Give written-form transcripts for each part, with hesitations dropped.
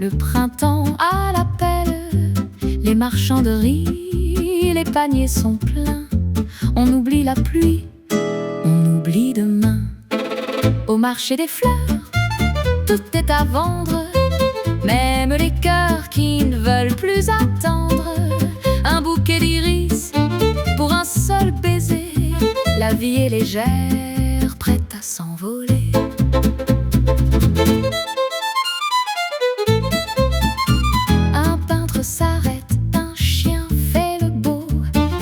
le printemps à l'appel. Les marchands de riz, les paniers sont pleins. On oublie la pluie, on oublie demain. Au marché des fleurs, tout est à vendre, même les cœurs qui ne veulent plus attendre. Un bouquet d'iris pour un seul baiser. La vie est légère, prête à s'envoler. Un peintre s'arrête, un chien fait le beau.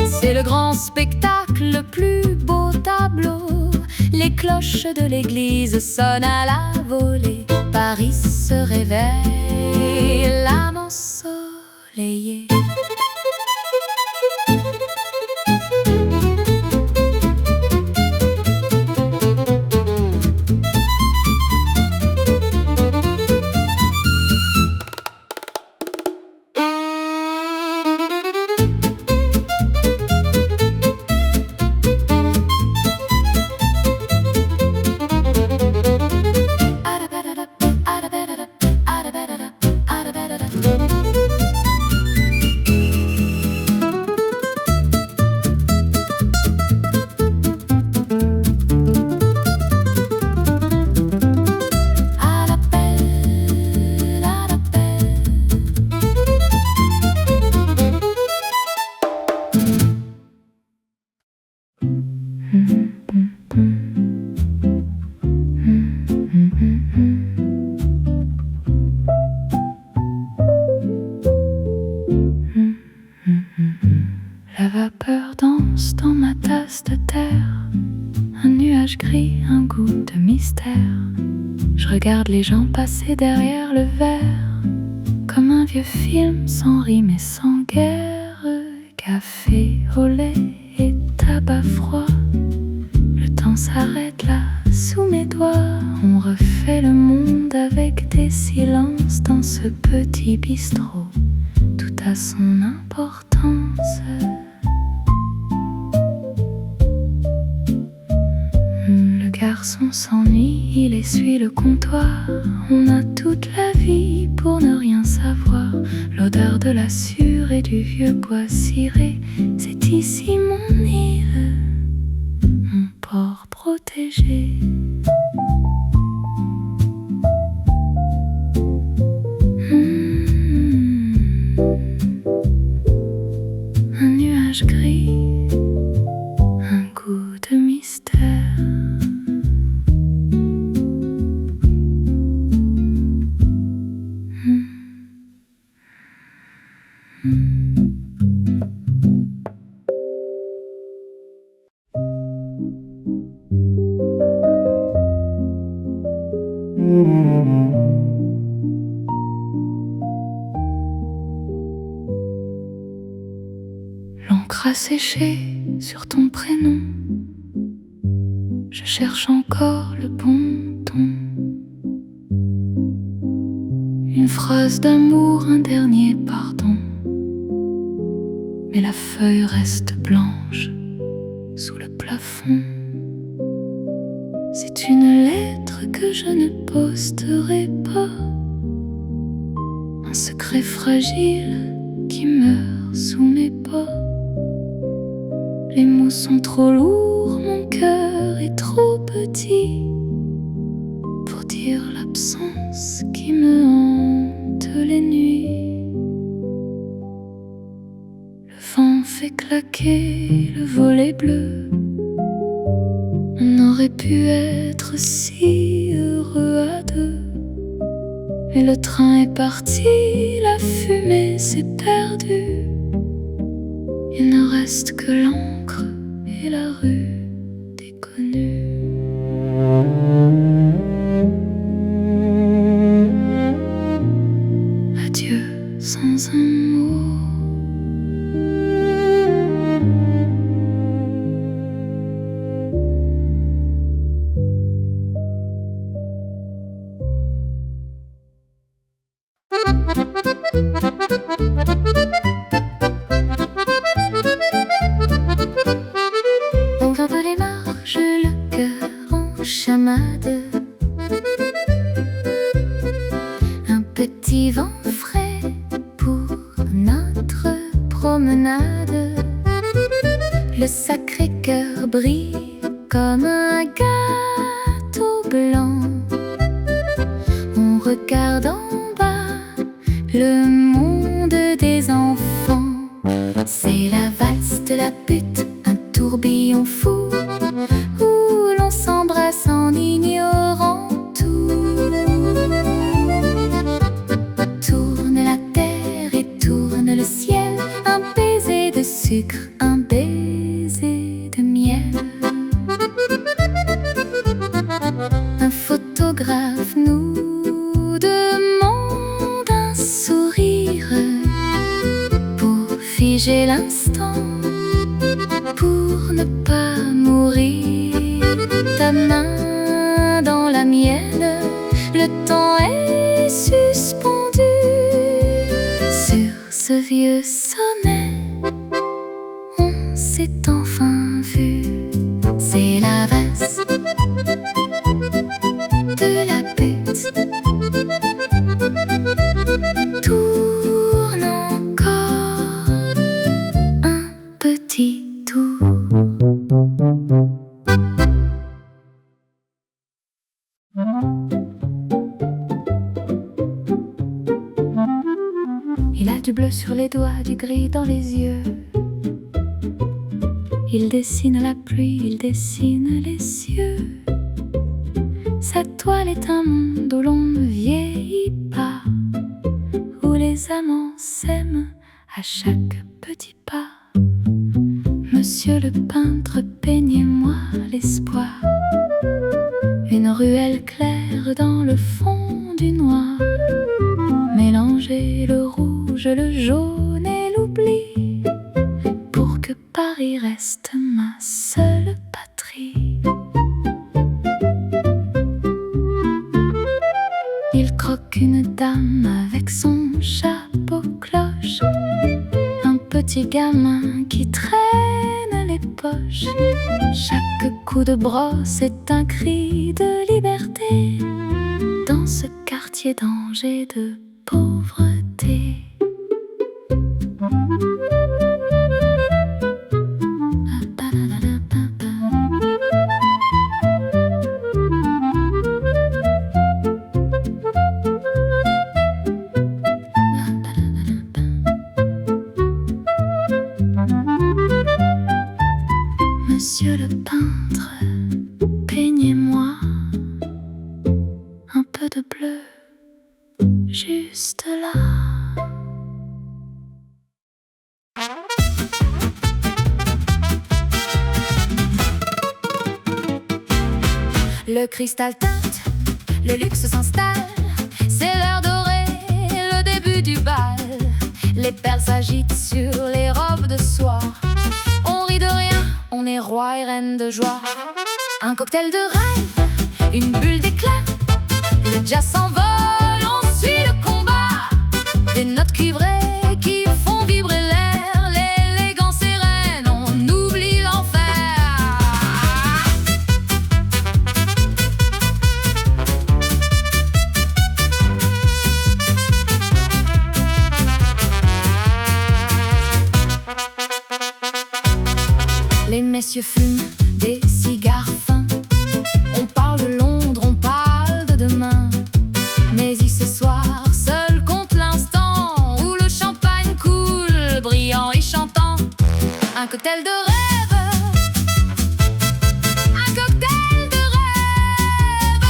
C'est le grand spectacle, le plus beau tableau. Les cloches de l'église sonnent à la volée. Paris se réveille, l'âme ensoleillée. La vapeur danse dans ma tasse de terre. Un nuage gris, un goût de mystère. Je regarde les gens passer derrière le verre, comme un vieux film sans rime et sans guerre. Café au lait et tabac froid. Le temps s'arrête là, sous mes doigts. On refait le monde avec des silences dans ce petit bistrot. Tout a son importance. Le garçon s'ennuie, il essuie le comptoir. On a toute la vie pour ne rien savoir. L'odeur de la sûre et du vieux bois ciré. C'est ici mon île, mon port protégé. Un nuage gris, un goût de mystère. L'encre a séché sur ton prénom. Je cherche encore le bon ton. Une phrase d'amour, un dernier pardon. Mais la feuille reste blanche sous le plafond. C'est une lettre que je ne posterai pas. Un secret fragile qui meurt sous mes pas. Les mots sont trop lourds, mon cœur est trop petit pour dire l'absence qui me hante les nuits. Le vent fait claquer le volet bleu. On aurait pu être si heureux à deux. Mais le train est parti, la fumée s'est perdue. Il ne reste que l'encre et la rue déconnue. Adieu sans un mot. On grimpe les marches, le cœur en chamade. Un petit vent brille comme un gâteau blanc. On regarde en bas le monde des enfants. C'est la valse de la pute, un tourbillon fou où l'on s'embrasse en ignorant tout. Tourne la terre et tourne le ciel, un baiser de sucre, un baiser de miel. Un photographe nous demande un sourire pour figer l'instant, pour ne pas mourir. Ta main dans la mienne, le temps est suspendu sur ce vieux sommet. On s'est enfin vu. C'est la valse de la pute. Tourne encore un petit tour. Il a du bleu sur les doigts, du gris dans les yeux. Il dessine la pluie, il dessine les cieux. Cette toile est un monde où l'on ne vieillit pas, où les amants s'aiment à chaque petit pas. Monsieur le peintre, peignez-moi l'espoir. Une ruelle claire dans le fond du noir. Mélangez le rouge, le jaune et l'oubli, pour que Paris reste ma seule patrie. Il croque une dame avec son chapeau cloche, un petit gamin qui traîne les poches. Chaque coup de brosse est un cri de liberté dans ce quartier d'Angers de pauvreté. Monsieur le peintre, peignez-moi un peu de bleu, juste là. Le cristal teinte, le luxe s'installe. C'est l'heure dorée, le début du bal. Les perles s'agitent sur les robes de soie. On rit de rien, on est roi et reine de joie. Un cocktail de rêve, une bulle d'éclat. Le jazz s'envole, on suit le combat. Des notes cuivrées qui font vibrer l'air. L'élégance est reine, on oublie l'enfer. Les messieurs fument des cigares fins. On parle de Londres, on parle de demain. Mais il ce soir, seul contre l'instant où le champagne coule, brillant et chantant. Un cocktail de rêve, un cocktail de rêve.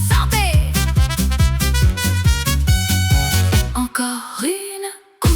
Santé! Encore une coupe.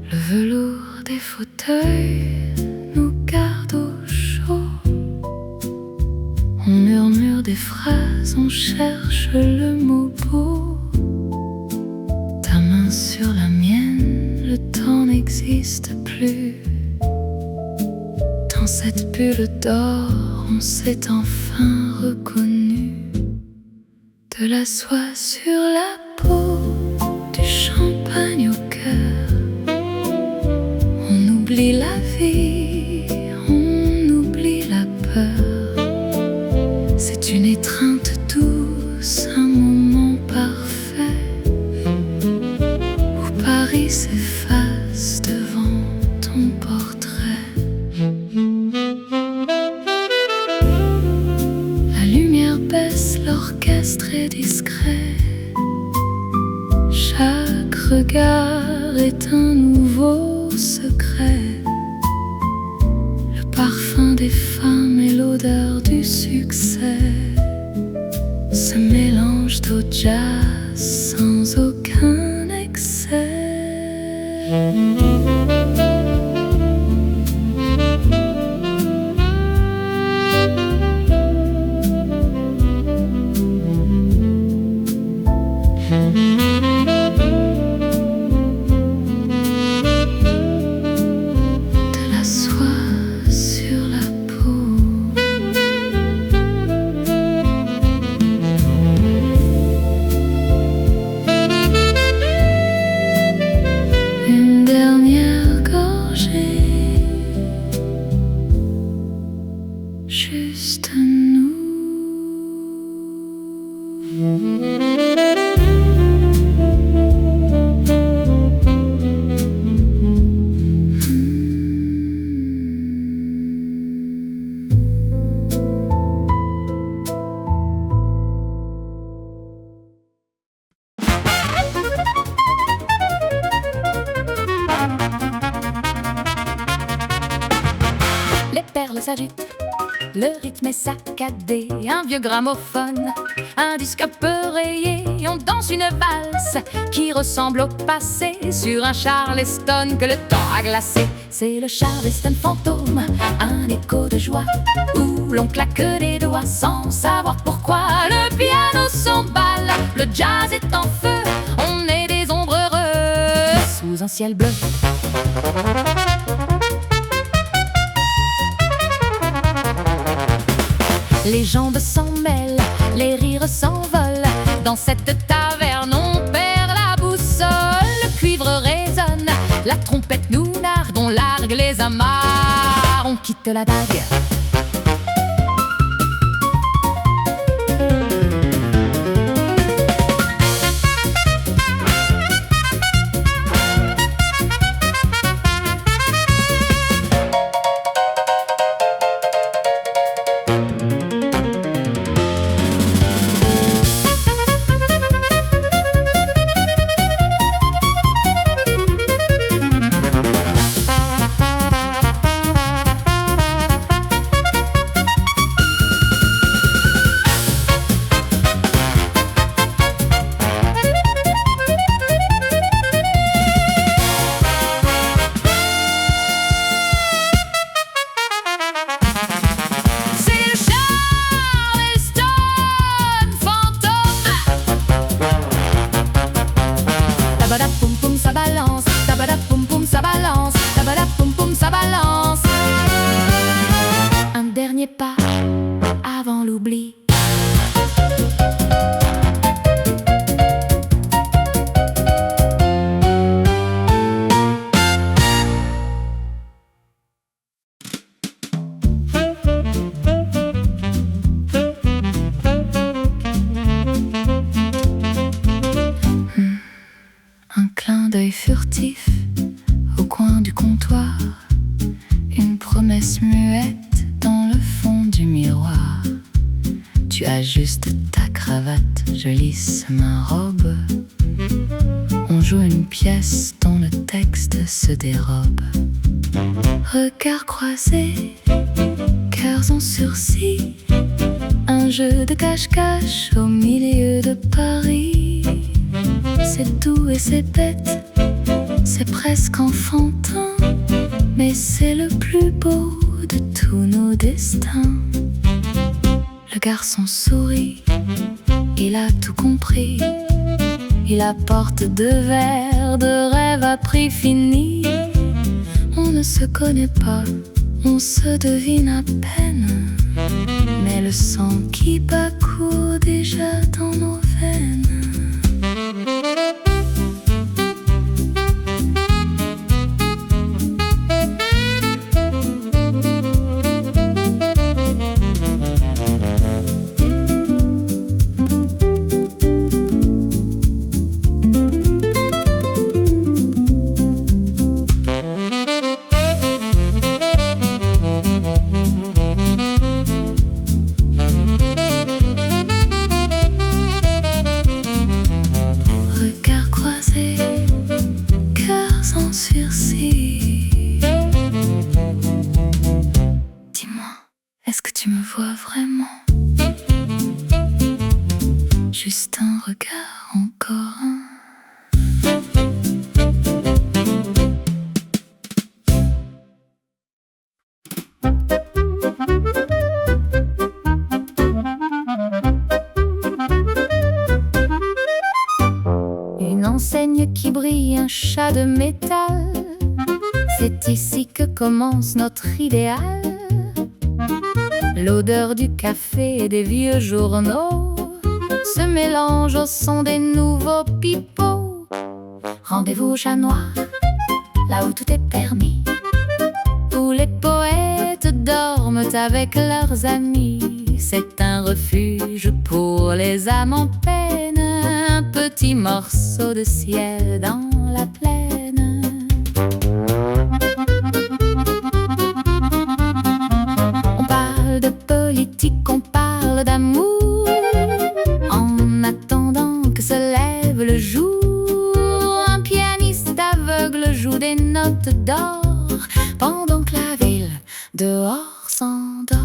Le velours des fauteuils nous garde au chaud. On murmure des phrases, on cherche le mot beau. Ta main sur la mienne, le temps n'existe plus. cette bulle d'or, on s'est enfin reconnu. De la soie sur la peau, du champagne au cœur. On oublie la vie, on oublie la peur. C'est une étreinte douce, un moment parfait où Paris s'efface devant ton portrait. La lumière baisse, l'orchestre est discret. Chaque regard est un nouveau secret. Le parfum des femmes et l'odeur du succès se mélangent au jazz sans aucun excès. Juste nous. Les perles s'agitent, le rythme est saccadé, un vieux gramophone, un disque peu rayé. On danse une valse qui ressemble au passé sur un Charleston que le temps a glacé. C'est le Charleston fantôme, un écho de joie où l'on claque des doigts sans savoir pourquoi. Le piano s'emballe, le jazz est en feu, on est des ombres heureux sous un ciel bleu. Les jambes s'en mêlent, les rires s'envolent. Dans cette taverne, on perd la boussole. Le cuivre résonne, la trompette nous nargue. On largue les amarres, on quitte la dague. Tabadapoum poum ça balance, tabadapoum poum ça balance, tabadapoum poum ça balance. Un dernier pas avant l'oubli. Un clin d'œil furtif au coin du comptoir, une promesse muette dans le fond du miroir. Tu ajustes ta cravate, je lisse ma robe. On joue une pièce dont le texte se dérobe. Regards croisés, cœurs en sursis, un jeu de cache-cache au milieu de Paris. C'est doux et c'est bête, c'est presque enfantin, mais c'est le plus beau de tous nos destins. Le garçon sourit, il a tout compris. Il apporte 2 verres de rêve à prix fini. On ne se connaît pas, On se devine à peine, mais le sang qui bat court déjà dans nos veines. Regards croisés, cœurs en sursis. Dis-moi, est-ce que tu me vois vraiment? Juste un regard, encore un. Une enseigne qui brille, un chat de métal. C'est ici que commence notre idéal. L'odeur du café et des vieux journaux se mélange au son des nouveaux pipeaux. Rendez-vous au chat noir, là où tout est permis, où les poètes dorment avec leurs amis. C'est un refuge pour les âmes en peine, un petit morceau de ciel dans la plaine. On parle de politique, on parle d'amour, en attendant que se lève le jour. Un pianiste aveugle joue des notes d'or, pendant que la ville dehors s'endort.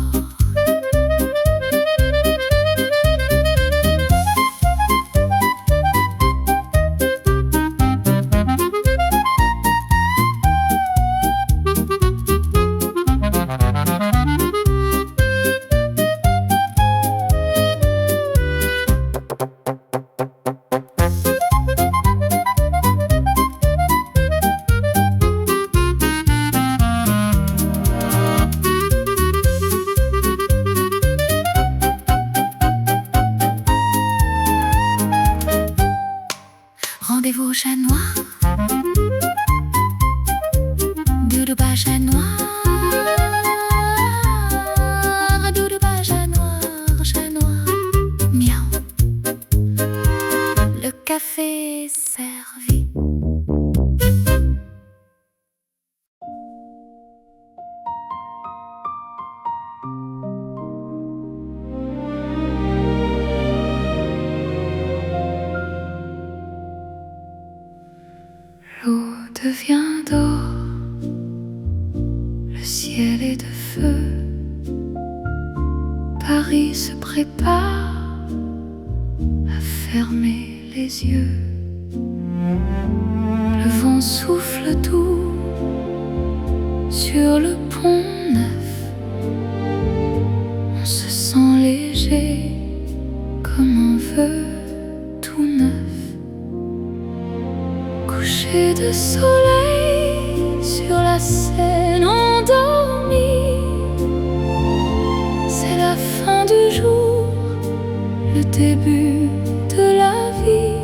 Rendez-vous au chat noir, doudouba chat noir, doudouba chat noir, miaou. Le café est servi. L'eau devient d'or, le ciel est de feu. Paris se prépare à fermer les yeux. Le vent souffle doux sur le pont neuf. On se sent léger comme un vœu tout neuf. Coucher de soleil sur la Seine endormie. C'est la fin du jour, le début de la vie.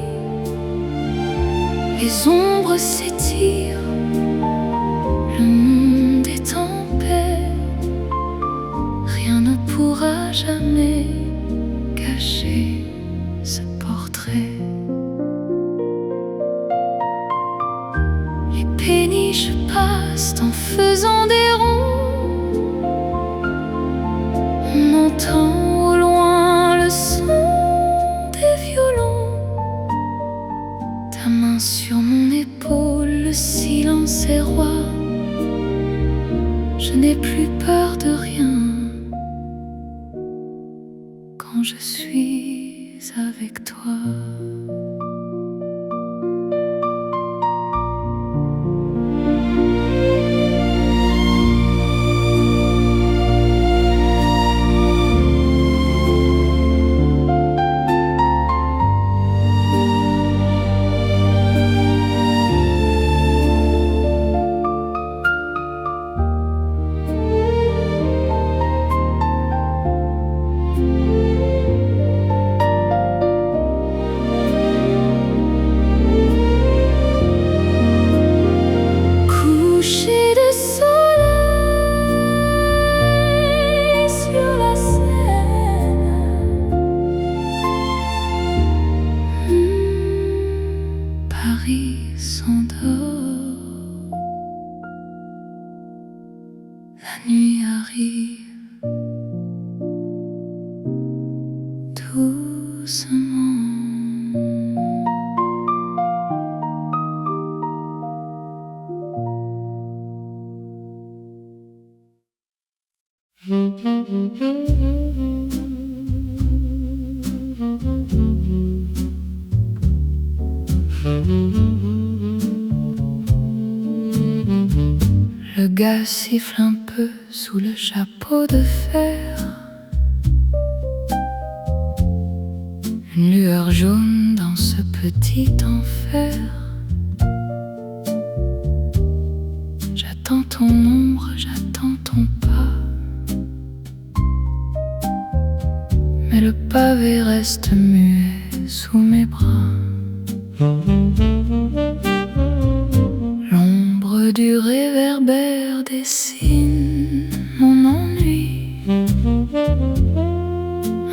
Les ombres s'étirent, le monde est en paix. Rien ne pourra jamais cacher ce portrait. Les péniches passent en faisant des ronds. On entend au loin le son des violons. Ta main sur mon épaule, le silence est roi. Je n'ai plus peur de rien quand je suis avec toi. gars siffle un peu sous le chapeau de fer. Une lueur jaune dans ce petit enfer. J'attends ton ombre, j'attends ton pas. Mais le pavé reste muet sous mes bras. L'ombre du réverbère dessine mon ennui.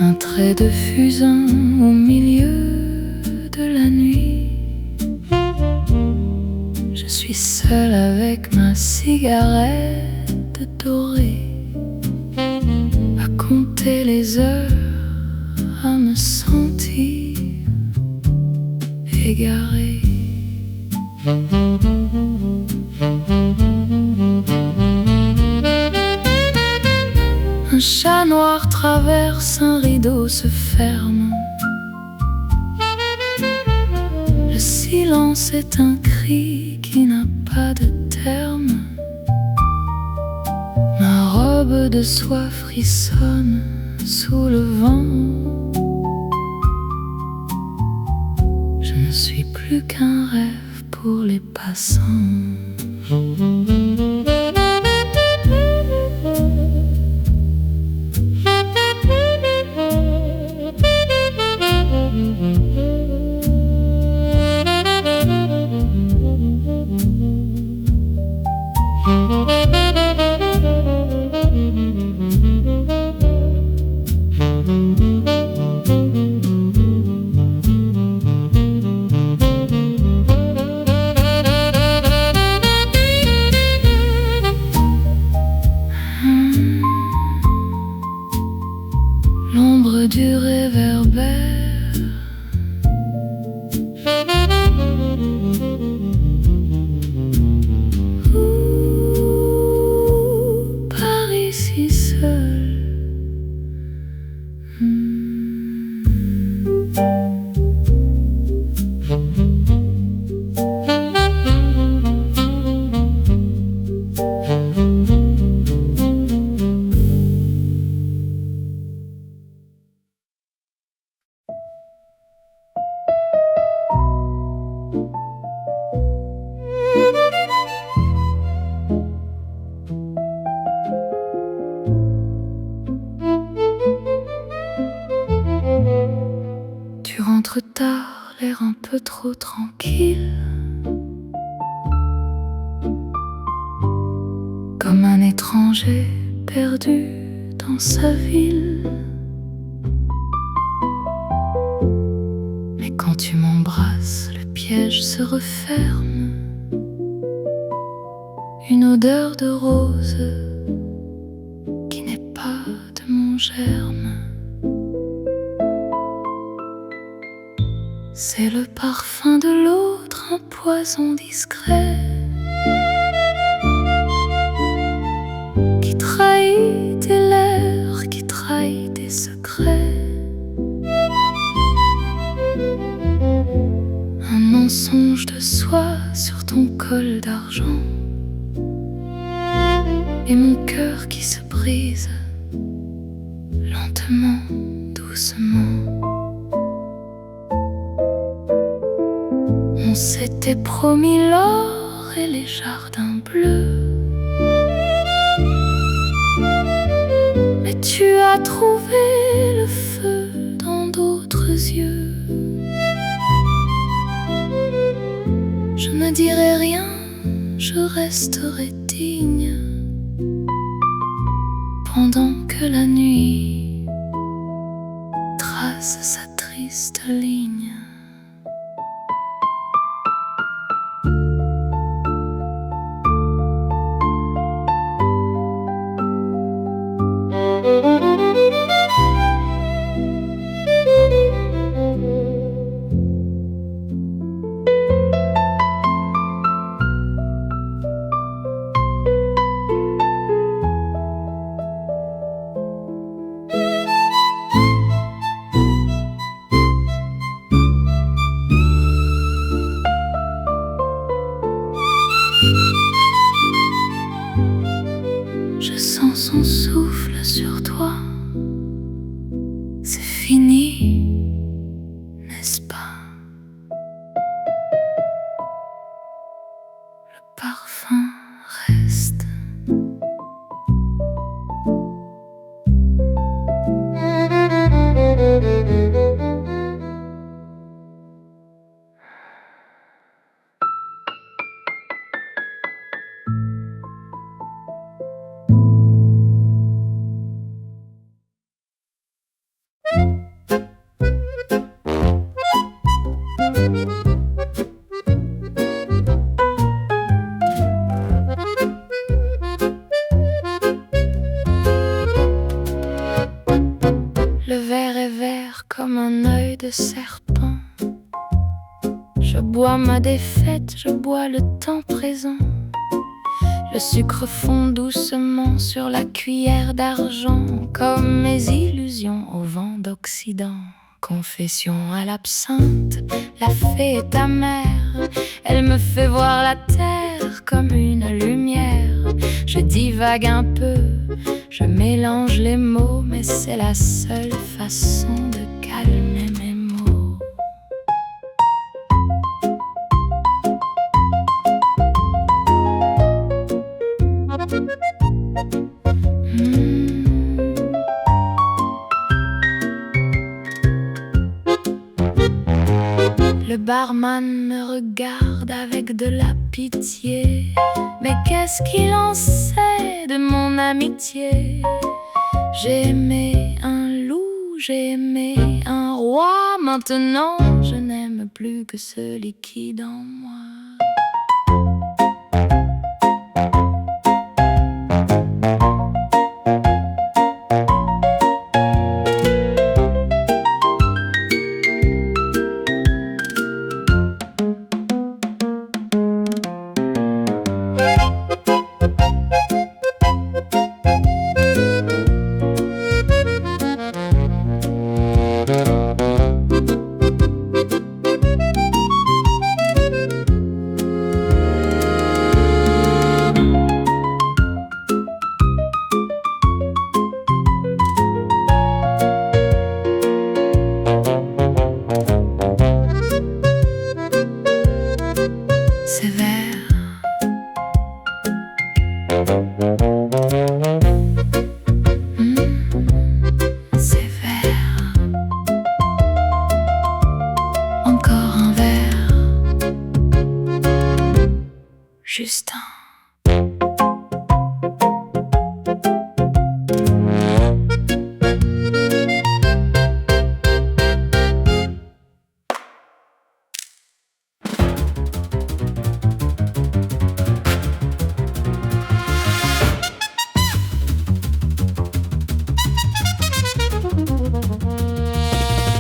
Un trait de fusain au milieu de la nuit. Je suis seule avec ma cigarette dorée, à compter les heures, à me sentir égarée. Un chat noir traverse, un rideau se ferme. Le silence est un cri qui n'a pas de terme. Ma robe de soie frissonne sous le vent. Je ne suis plus qu'un rêve pour les passants. L'ombre du réverbère. Ouh, par ici seul. Tu rentres tard, l'air un peu trop tranquille, comme un étranger perdu dans sa ville. Mais quand tu m'embrasses, le piège se referme. Une odeur de rose qui n'est pas de mon germe. C'est le parfum de l'autre, un poison discret qui trahit tes lèvres, qui trahit tes secrets. Un mensonge de soie sur ton col d'argent, et mon cœur qui se brise lentement, doucement. On s'était promis l'or et les jardins bleus, mais tu as trouvé le feu dans d'autres yeux. Je ne dirai rien, je resterai digne, pendant que la nuit trace sa triste ligne. Le verre est vert comme un œil de serpent. Je bois ma défaite, je bois le temps présent. Le sucre fond doucement sur la cuillère d'argent, comme mes illusions au vent d'Occident. Confession à l'absinthe, la fée est amère. Elle me fait voir la terre comme une lumière. Je divague un peu, je mélange les mots, mais c'est la seule façon de calmer mes mots. Le barman me regarde avec de la pitié. Mais qu'est-ce qu'il en sait de mon amitié? J'ai aimé un loup, j'ai aimé un roi. Maintenant je n'aime plus que ce liquide en moi. Justin.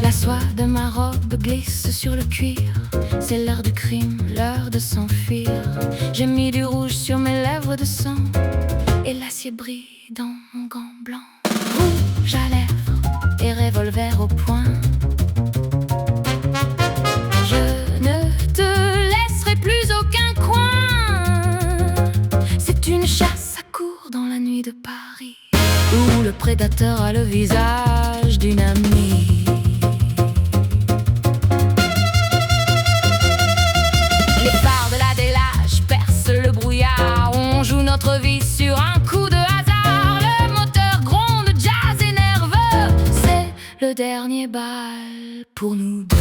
La soie de ma robe glisse sur le cuir. C'est l'heure du crime, l'heure de s'enfuir. J'ai mis du rouge sur mes lèvres de sang et l'acier brille dans mon gant blanc. Rouge à lèvres et revolver au poing. Je ne te laisserai plus aucun coin. C'est une chasse à courre dans la nuit de Paris, où le prédateur a le visage d'une amie. Notre vie sur un coup de hasard. Le moteur gronde, jazz et nerveux. C'est le dernier bal pour nous deux.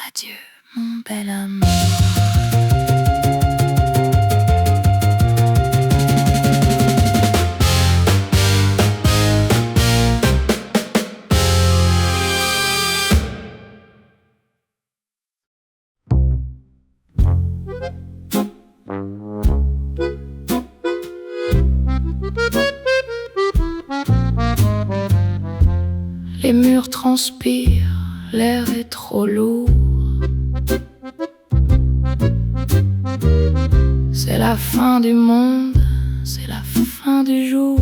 Adieu, mon bel amour. Les murs transpirent, l'air est trop lourd. C'est la fin du monde, c'est la fin du jour.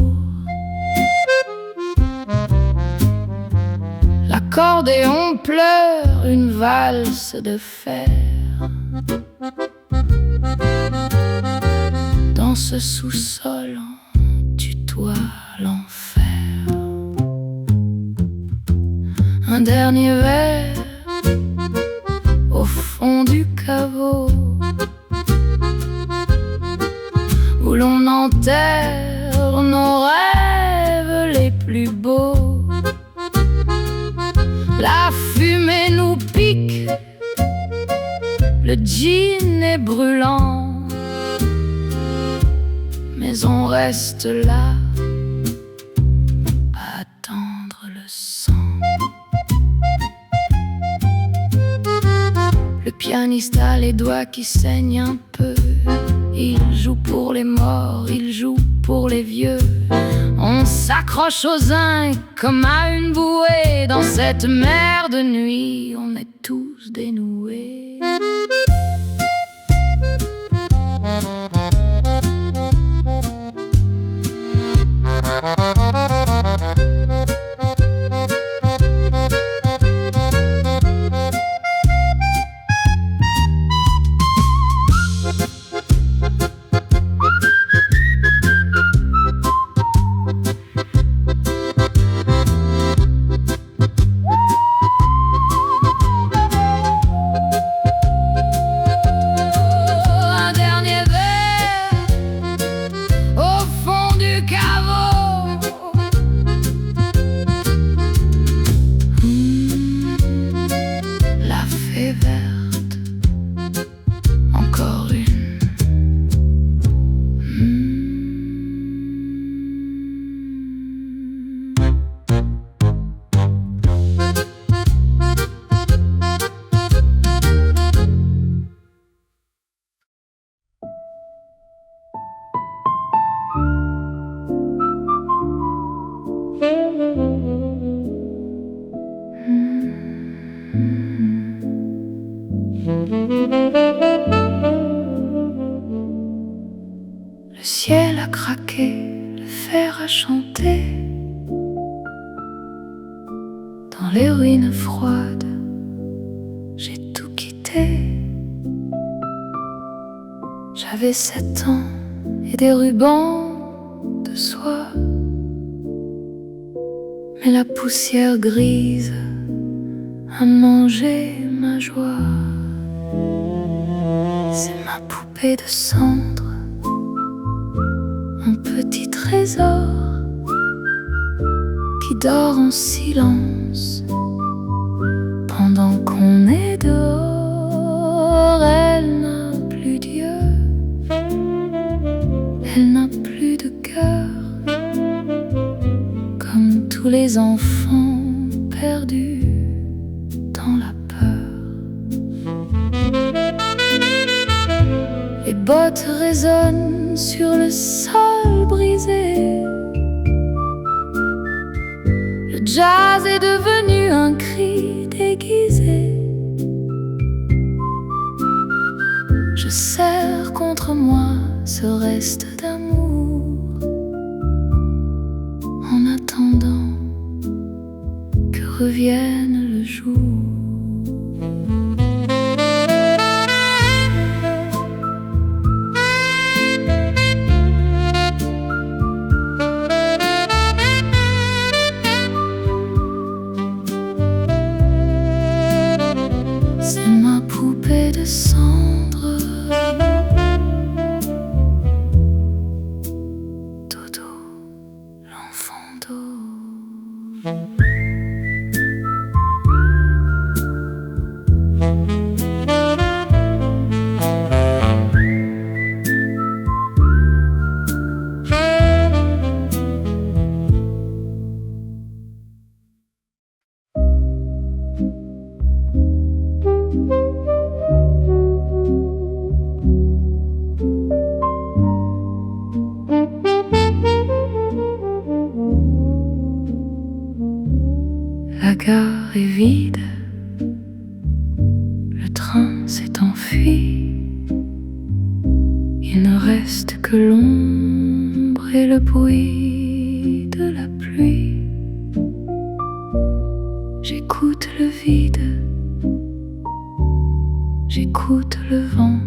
L'accordéon pleure une valse de fer. Dans ce sous-sol en tutoie. Un dernier verre au fond du caveau où l'on enterre nos rêves les plus beaux. La fumée nous pique, le gin est brûlant, mais on reste là à attendre le sang. Le pianiste a les doigts qui saignent un peu. Il joue pour les morts, il joue pour les vieux. On s'accroche aux zincs comme à une bouée. Dans cette mer de nuit, on est tous dénoués. Le ciel a craqué, le fer a chanté. Dans les ruines froides, j'ai tout quitté. J'avais 7 ans et des rubans de soie, mais la poussière grise a mangé ma joie. C'est ma poupée de cendre, mon petit trésor qui dort en silence pendant qu'on est dehors. Elle n'a plus Dieu, elle n'a plus de cœur, comme tous les enfants perdus dans la peur. Les bottes résonnent sur le sol brisé. Le jazz est devenu un cri déguisé. Je serre contre moi ce reste d'amour en attendant que revienne le jour. C'est ma poupée de cendre, Dodo, l'enfant d'eau. La gare est vide, le train s'est enfui. Il ne reste que l'ombre et le bruit de la pluie. J'écoute le vide, j'écoute le vent,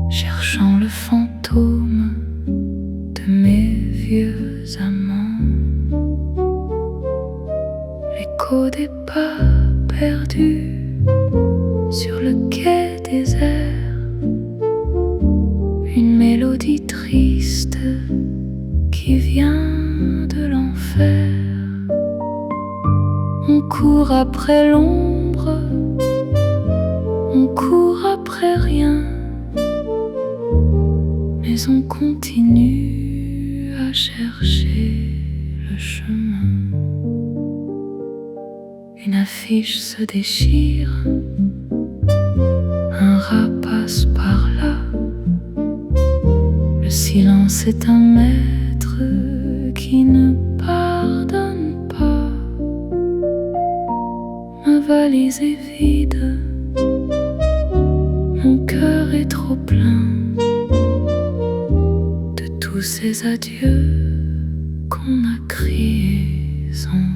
cherchant le fantôme de mes vieux amants. Les l'écho des pas perdus sur le quai désert, une mélodie triste qui vient de l'enfer. On court après l'ombre, on court après rien, mais on continue à chercher le chemin. Une affiche se déchire, un rat passe par là. Le silence est un maître qui ne pardonne pas. Ma valise est vide, mon cœur est trop plein de tous ces adieux qu'on a criés en vain.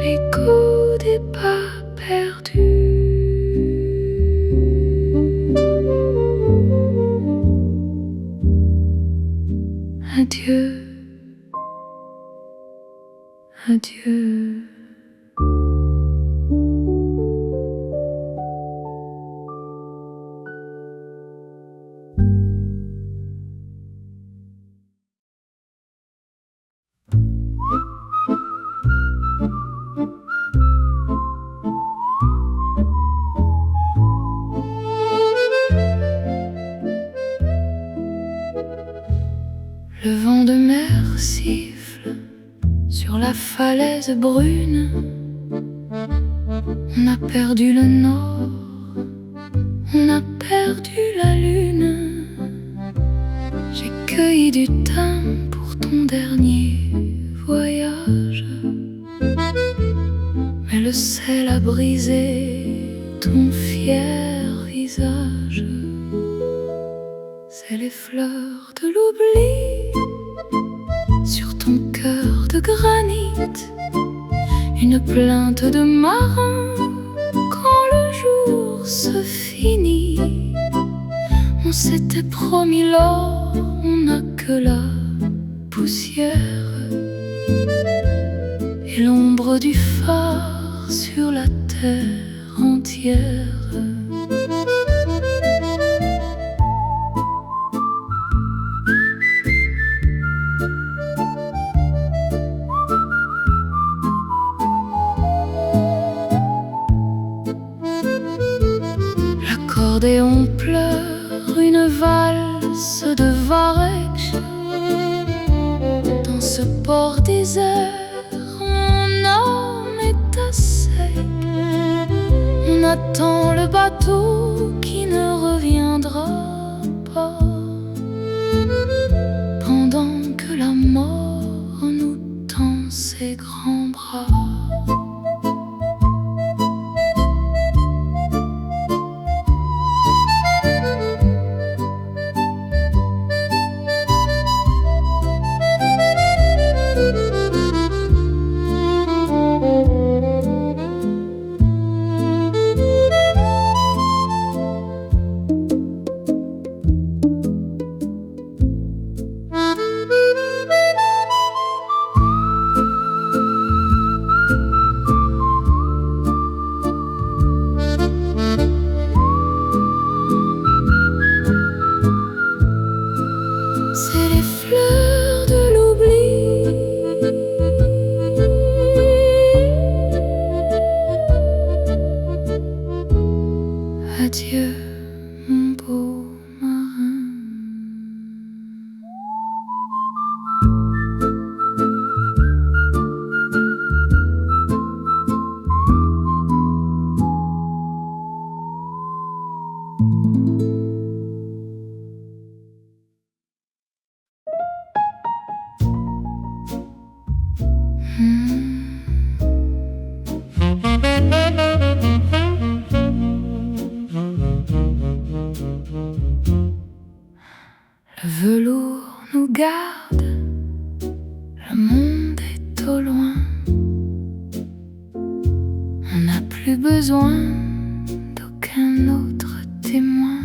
L'écho des pas perdus. Adieu, adieu. Le vent de mer siffle sur la falaise brune. On a perdu le nord, on a perdu la lune. J'ai cueilli du thym pour ton dernier voyage, mais le sel a brisé ton fier visage. C'est les fleurs de l'oubli sur ton cœur de granit, une plainte de marin quand le jour se finit. On s'était promis l'or, on n'a que la poussière et l'ombre du phare sur la terre entière. L'accordéon pleure une valse de Varech. Dans ce port désert, mon âme est à sec. On attend le bateau qui ne reviendra pas, pendant que la mort nous tend ses grands bras. C'est les fleurs de l'oubli. Adieu, mon beau marin. Le velours nous garde, le monde est au loin. On n'a plus besoin d'aucun autre témoin.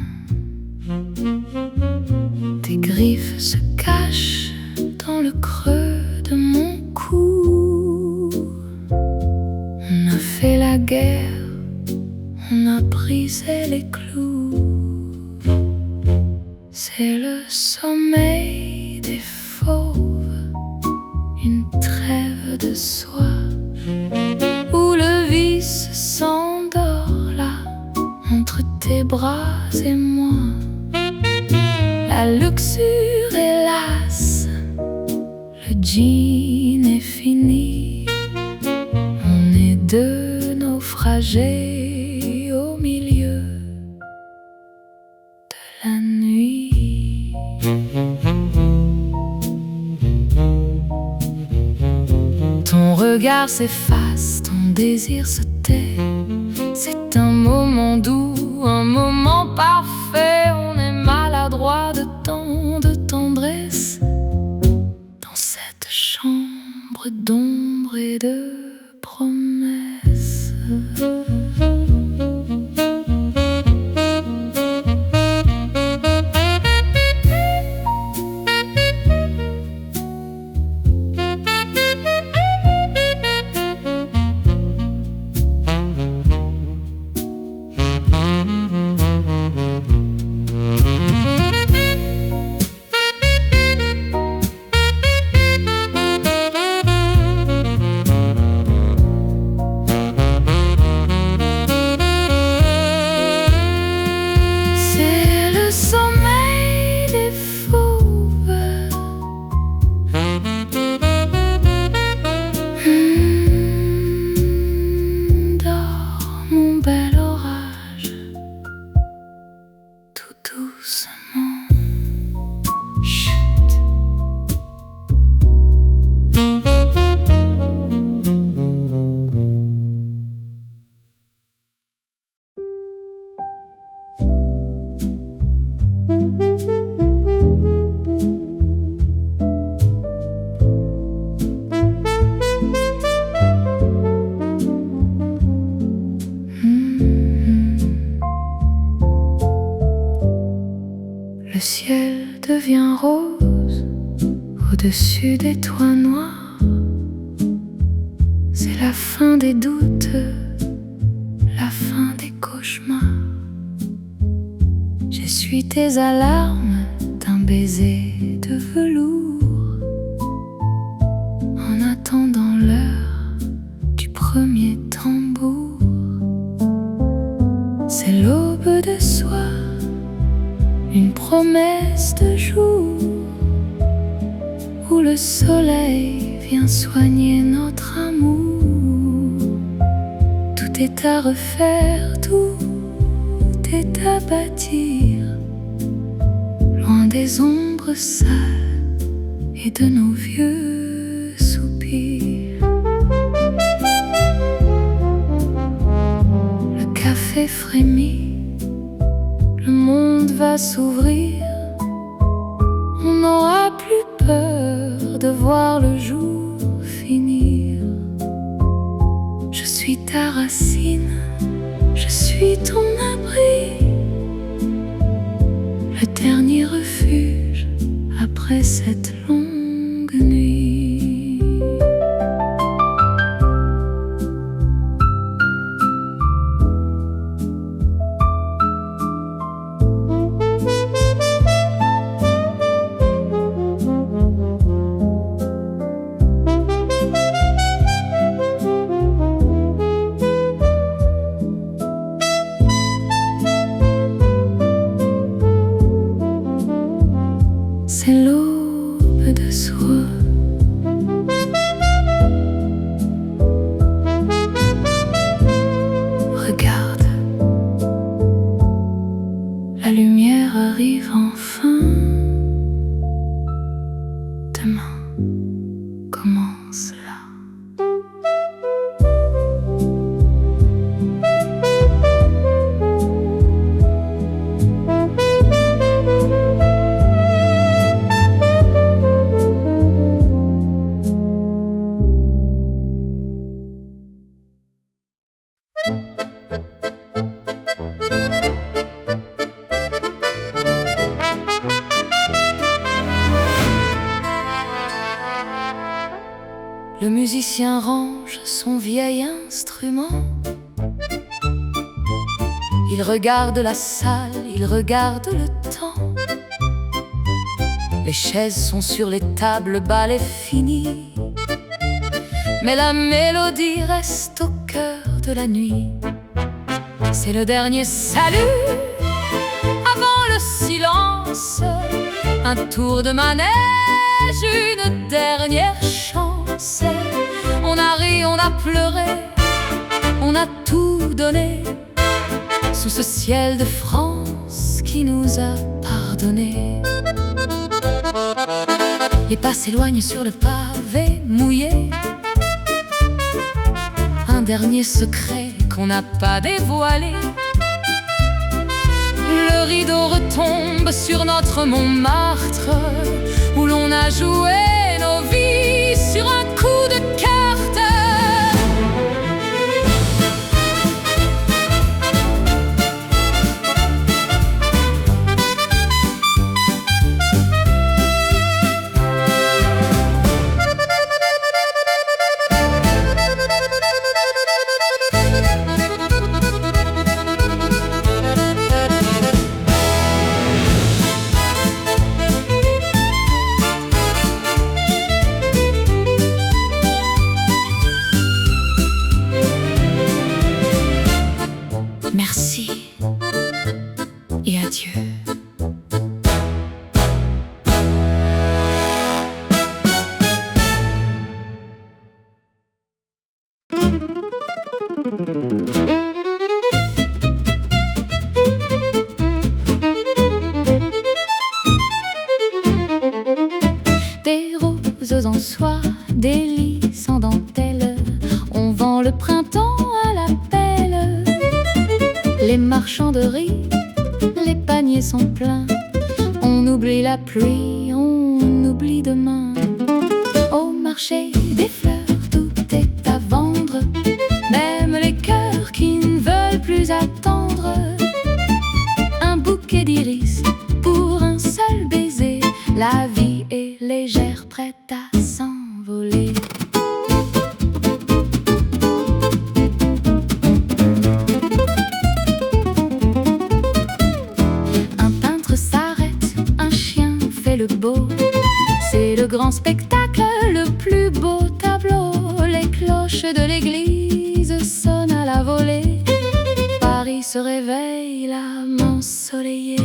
Tes griffes se cachent dans le creux de mon cou. On a fait la guerre, on a brisé les clous. C'est le sommeil des fauves, une trêve de soie, où le vice s'endort là, entre tes bras et moi. La luxure est lasse, le jean est fini. On est deux naufragés au milieu de la nuit. Ton regard s'efface, ton désir se tait. C'est un moment doux, un moment parfait. On est maladroit de tant de tendresse dans cette chambre d'ombre et de promesses. Doucement, chut. Le ciel devient rose au-dessus des toits noirs. C'est la fin des doutes, la fin des cauchemars. J'essuie tes alarmes d'un baiser de velours, en attendant l'heure du premier tambour. C'est l'aube de soie, une promesse de jour, où le soleil vient soigner notre amour. Tout est à refaire, tout est à bâtir, loin des ombres sales et de nos vieux soupirs. Le café frémit, le monde va s'ouvrir. On n'aura plus peur de voir le jour finir. Je suis ta racine, je suis ton abri, le dernier refuge après cette longue nuit. C'est l'aube de soie. Regarde, la lumière arrive enfin. Demain commence là. Le musicien range son vieil instrument. Il regarde la salle, il regarde le temps. Les chaises sont sur les tables, le bal est fini. Mais la mélodie reste au cœur de la nuit. C'est le dernier salut avant le silence. Un tour de manège, une dernière chance. On a ri, on a pleuré, on a tout donné sous ce ciel de France qui nous a pardonné. Les pas s'éloignent sur le pavé mouillé. Un dernier secret qu'on n'a pas dévoilé. Le rideau retombe sur notre Montmartre, où l'on a joué nos vies sur un coup de carte. Merci et adieu. Des roses en soie, des lits sans dentelle. On vend le printemps à la pelle. Les marchands de riz, les paniers sont pleins. On oublie la pluie, on oublie demain. Au marché des fleurs, tout est à vendre. Même les cœurs qui ne veulent plus attendre. Un bouquet d'iris pour un seul baiser. La vie est légère, prête à s'envoler. Le beau, c'est le grand spectacle, le plus beau tableau. Les cloches de l'église sonnent à la volée. Paris se réveille, l'âme ensoleillée.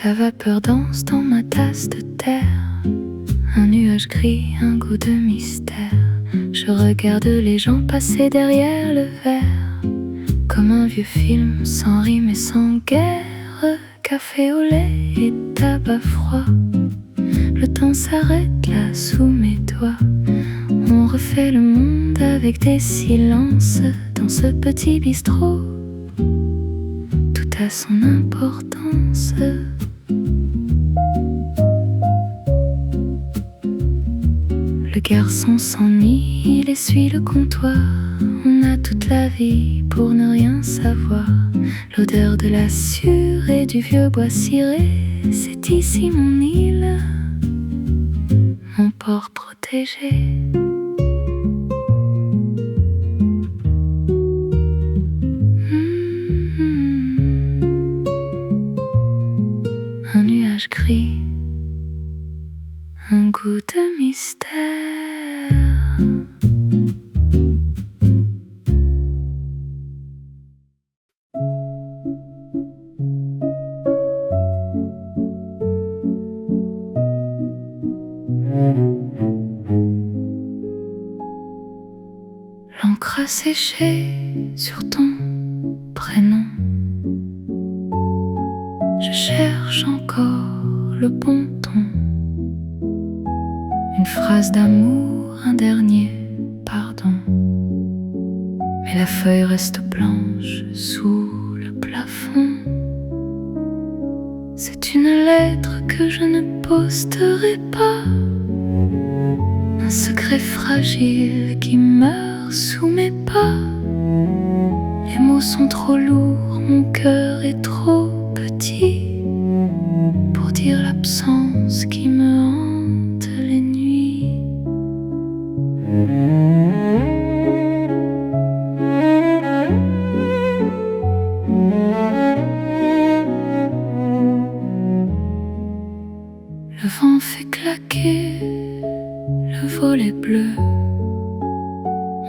La vapeur danse dans ma tasse de terre. Un nuage gris, un goût de mystère. Je regarde les gens passer derrière le verre, comme un vieux film sans rime et sans guerre. Café au lait et tabac froid. Le temps s'arrête là sous mes doigts. On refait le monde avec des silences. Dans ce petit bistrot, tout a son importance. Le garçon s'ennuie, il essuie le comptoir. On a toute la vie pour ne rien savoir. L'odeur de la sûre et du vieux bois ciré. C'est ici mon île, mon port protégé. Un nuage gris, un goût de mystère. L'encre a séché sur ton prénom. Je cherche encore le bon ton. Une phrase d'amour, un dernier pardon. Mais la feuille reste blanche sous le plafond. C'est une lettre que je ne posterai pas. Un secret fragile qui meurt sous mes pas. Les mots sont trop lourds, mon cœur est trop petit pour dire l'absence qui me hante les nuits. Le vent fait claquer le volet bleu.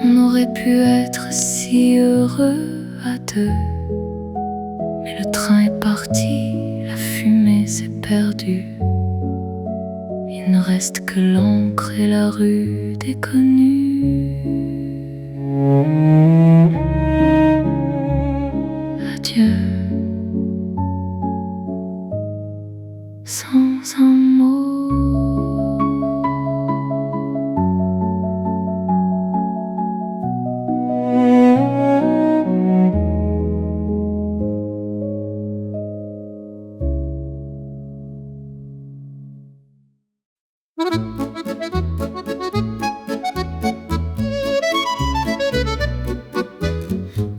On aurait pu être si heureux à deux. Mais le train est parti, la fumée s'est perdue. Il ne reste que l'encre et la rue déconnue. Adieu, sans un mot.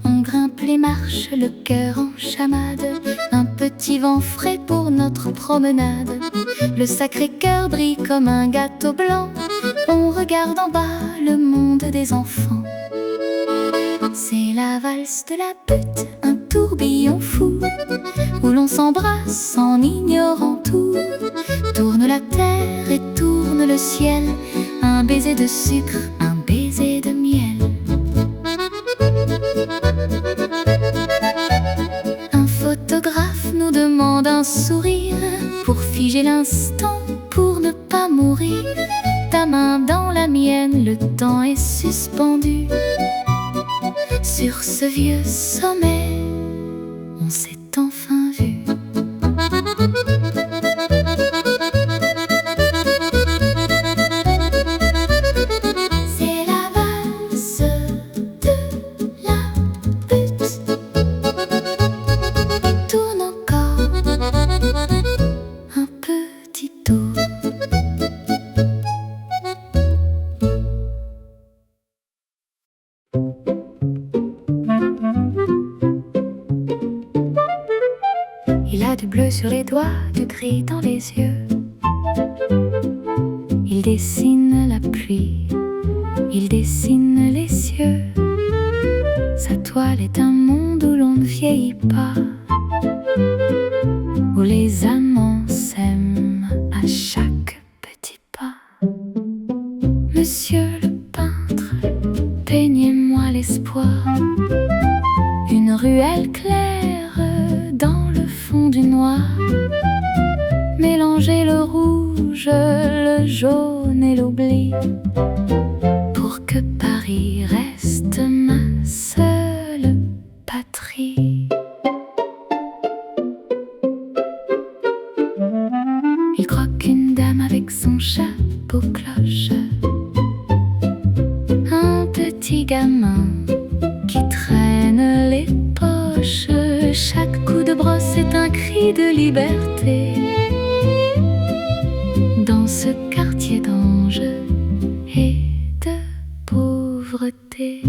On grimpe les marches, le cœur en chamade. Un petit vent frais pour notre promenade. Le Sacré-Cœur brille comme un gâteau blanc. On regarde en bas le monde des enfants. C'est la valse de la butte, un tourbillon fou, où l'on s'embrasse en ignorant tout. Tourne la terre et tourne le ciel, un baiser de sucre, un baiser de miel. Un photographe nous demande un sourire pour figer l'instant, pour ne pas mourir. Ta main dans la mienne, le temps est suspendu. Sur ce vieux sommet, on s'est enfin vu. C'est la valse de la butte. Tourne encore un petit tour. Il a du bleu sur les doigts, du gris dans les yeux. Il dessine la pluie, il dessine les cieux. Sa toile est un monde où l'on ne vieillit pas, où les amants s'aiment à chaque petit pas. Monsieur le peintre, peignez-moi l'espoir. Une ruelle claire dans le fond du noir. Mélangez le rouge, le jaune et l'oubli, pour que Paris reste ma seule patrie. Il croque une dame avec son chapeau cloche. Un petit gamin qui traîne les poches. Chaque coup de brosse est un cri de liberté. Dans ce quartier d'anges et de pauvreté.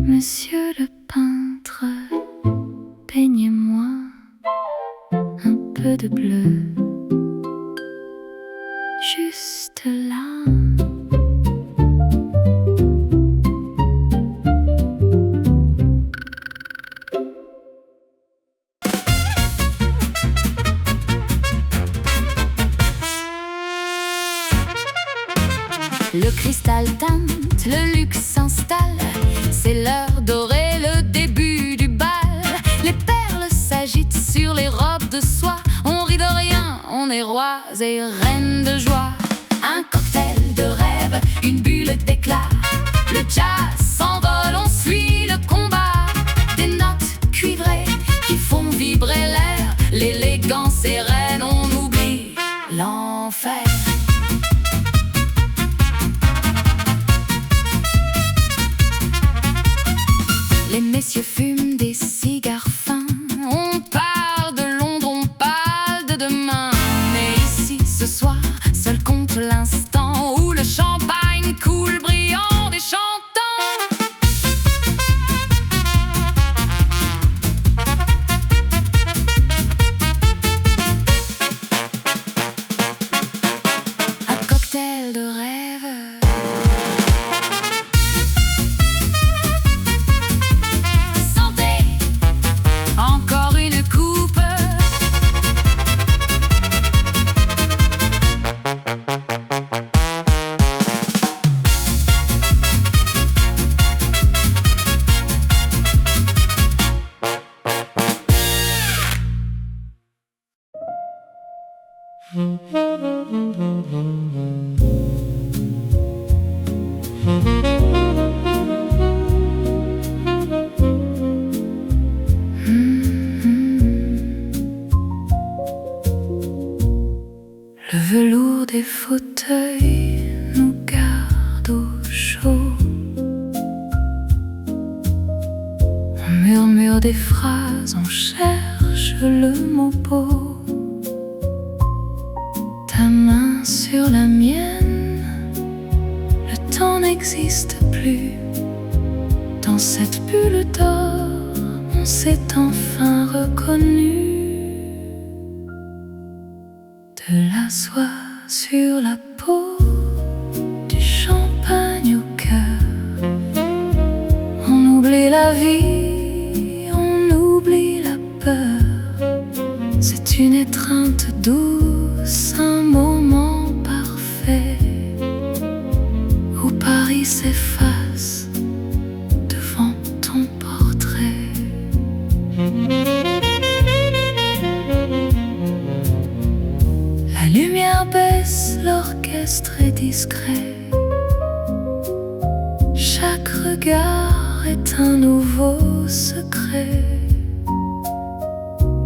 Monsieur le peu de bleu. Juste là. Le cristal teinte, le luxe s'installe. C'est l'heure dorée, le début du bal. Les perles s'agitent sur les robes de soie. On rit de rien, on est rois et reines de joie. Un cocktail de rêve, une bulle d'éclat. Le jazz s'envole, on suit le combat. Des notes cuivrées qui font vibrer l'air. L'élégance sereine, on oublie l'enfer. Les messieurs fument des cigares fins. On parle de Londres, on parle de demain. Mais ici, ce soir, seul compte l'instant où le champagne coule brillant des chantants. Un cocktail de rêve. Le velours des fauteuils nous garde au chaud. On murmure des phrases, on cherche le mot beau. Ta main sur la mienne, le temps n'existe plus. Dans cette bulle d'or, on s'est enfin reconnu. De la soie sur la peau, du champagne au cœur. On oublie la vie, on oublie la peur. C'est une étreinte douce, un moment parfait où Paris s'efface devant ton portrait. La lumière baisse, l'orchestre est discret. Chaque regard est un nouveau secret.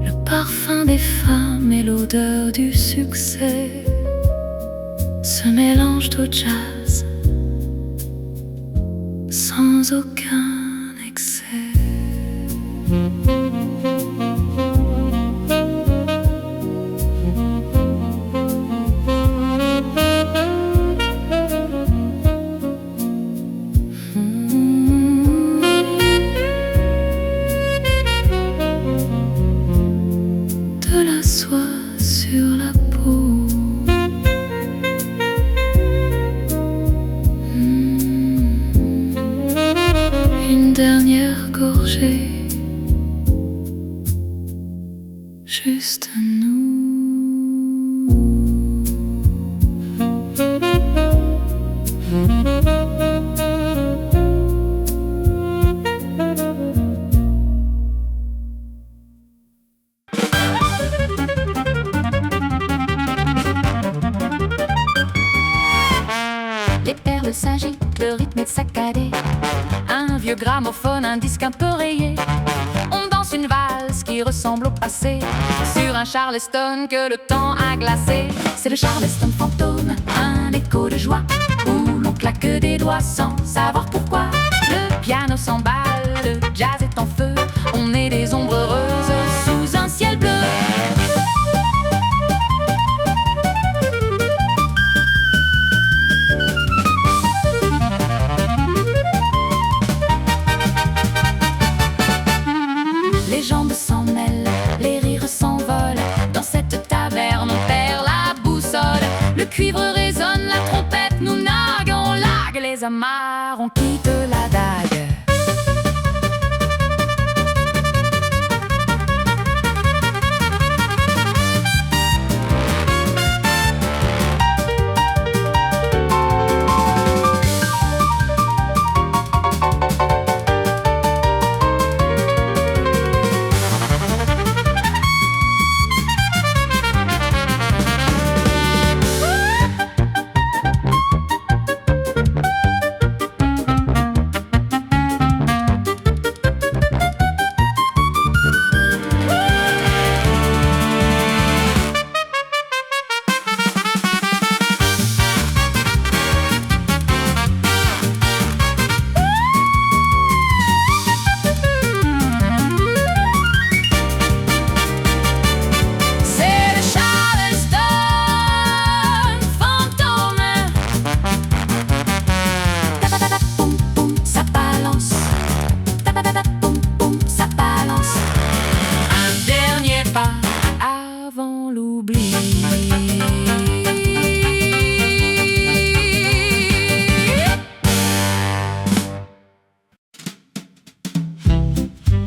Le parfum des femmes et l'odeur du succès se mélangent au jazz sans aucun excès. De la soie sur la peau. Une dernière gorgée, juste nous. Les perles s'agitent, le rythme est saccadé. Un vieux gramophone, un disque un peu rayé. On danse une valse qui ressemble au passé, sur un Charleston que le temps a glacé. C'est le Charleston fantôme, un écho de joie, où l'on claque des doigts sans savoir pourquoi. Le piano s'emballe, le jazz est en feu. On est des ombres heureuses sous un ciel bleu. Les jambes s'en mêlent, les rires s'envolent dans cette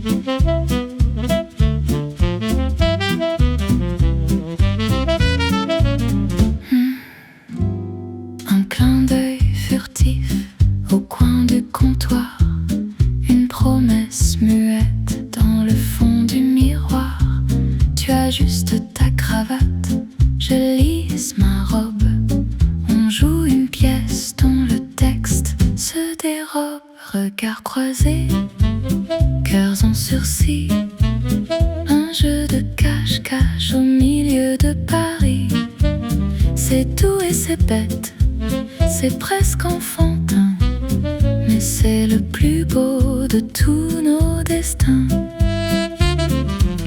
Un clin d'œil furtif au coin du comptoir, une promesse muette dans le fond du miroir. Tu ajustes ta cravate, je lisse ma robe. On joue une pièce dont le texte se dérobe. Regards croisés, cœurs en sursis, un jeu de cache-cache au milieu de Paris. C'est doux et c'est bête, c'est presque enfantin, mais c'est le plus beau de tous nos destins.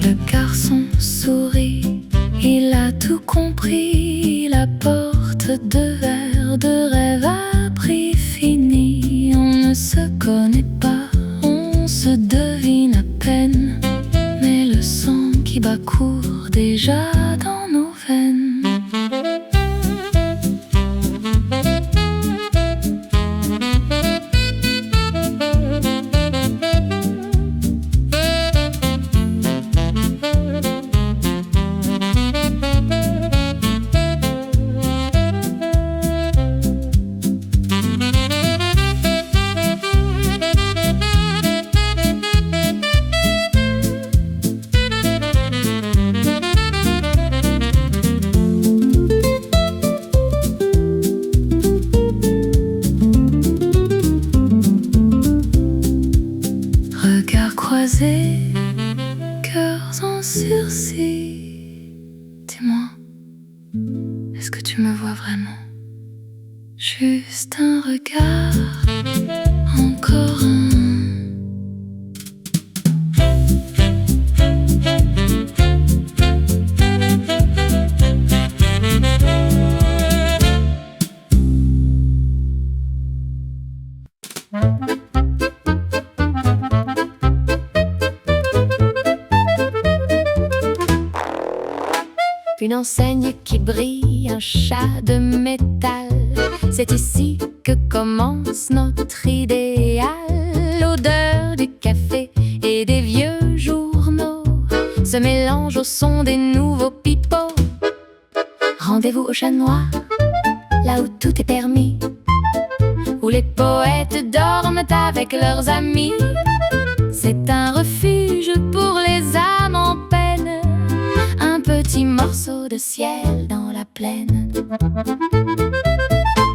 Le garçon sourit, il a tout compris. Il apporte deux verres de rêve à prix fini. On ne se connaît pas, on se devine à peine, mais le sang qui bat court déjà dans nos veines. Regards croisés, cœurs en sursis. Dis-moi, est-ce que tu me vois vraiment? Juste un regard, encore un. Une enseigne qui brille, un chat de métal. C'est ici que commence notre idéal. L'odeur du café et des vieux journaux se mélange au son des nouveaux pipeaux. Rendez-vous au Chat Noir, là où tout est permis, où les poètes dorment avec leurs amis. C'est un refuge pour les âmes en peine, un petit morceau de ciel dans la plaine.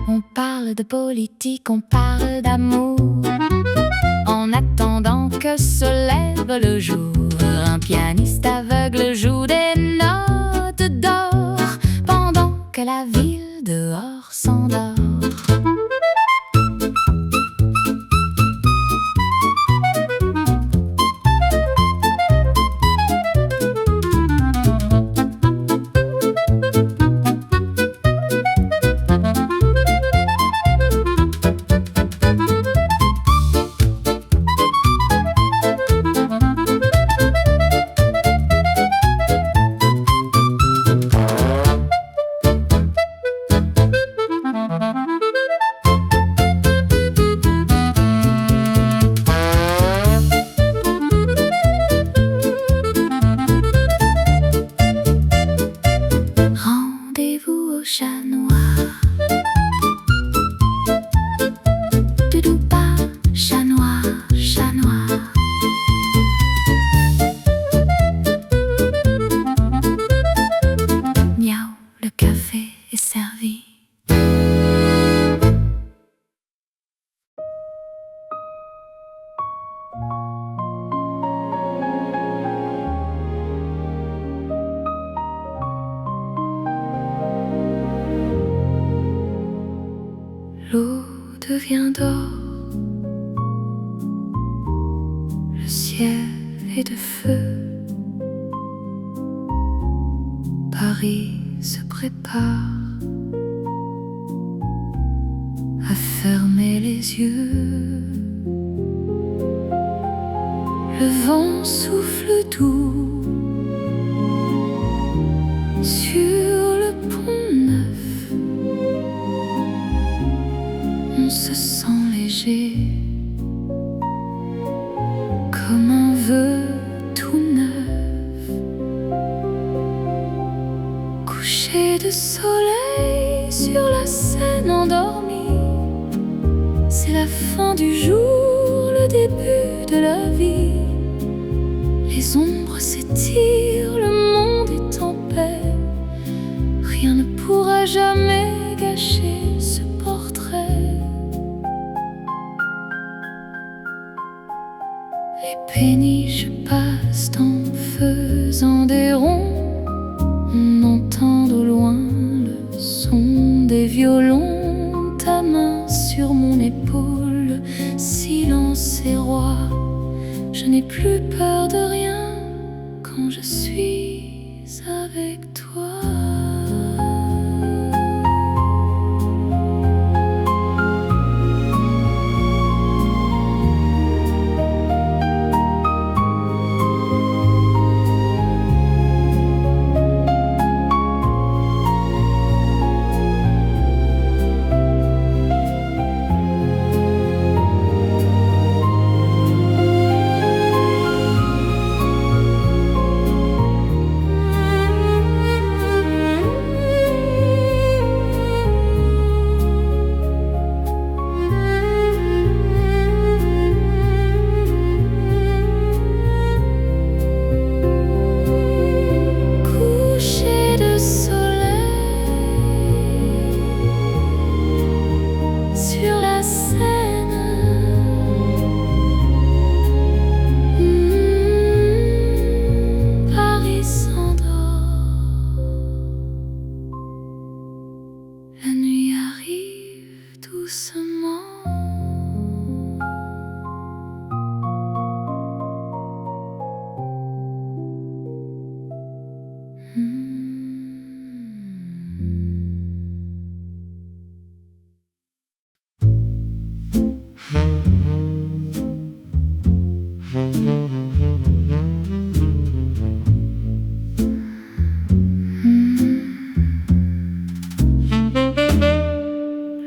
On parle de politique, on parle d'amour, en attendant que se lève le jour. Un pianiste aveugle joue des notes d'or, pendant que la ville dehors s'endort. Rendez-vous au Chat Noir. Doudoupa, Chat Noir, Chat Noir. Miaou, le café est servi. L'eau devient d'or, le ciel est de feu. Paris se prépare à fermer les yeux. Le vent souffle doux sur le pont neuf. On se sent léger comme un un vœu tout neuf. Coucher de soleil sur la Seine endormie, c'est la fin du jour, le début de la vie. Les ombres s'étirent, le monde est en paix. Rien ne pourra jamais gâcher ce portrait. Les péniches passent en faisant des ronds. On entend au loin le son des violons. Ta main sur mon épaule, silence et roi. Je n'ai plus peur de rien quand je suis avec toi.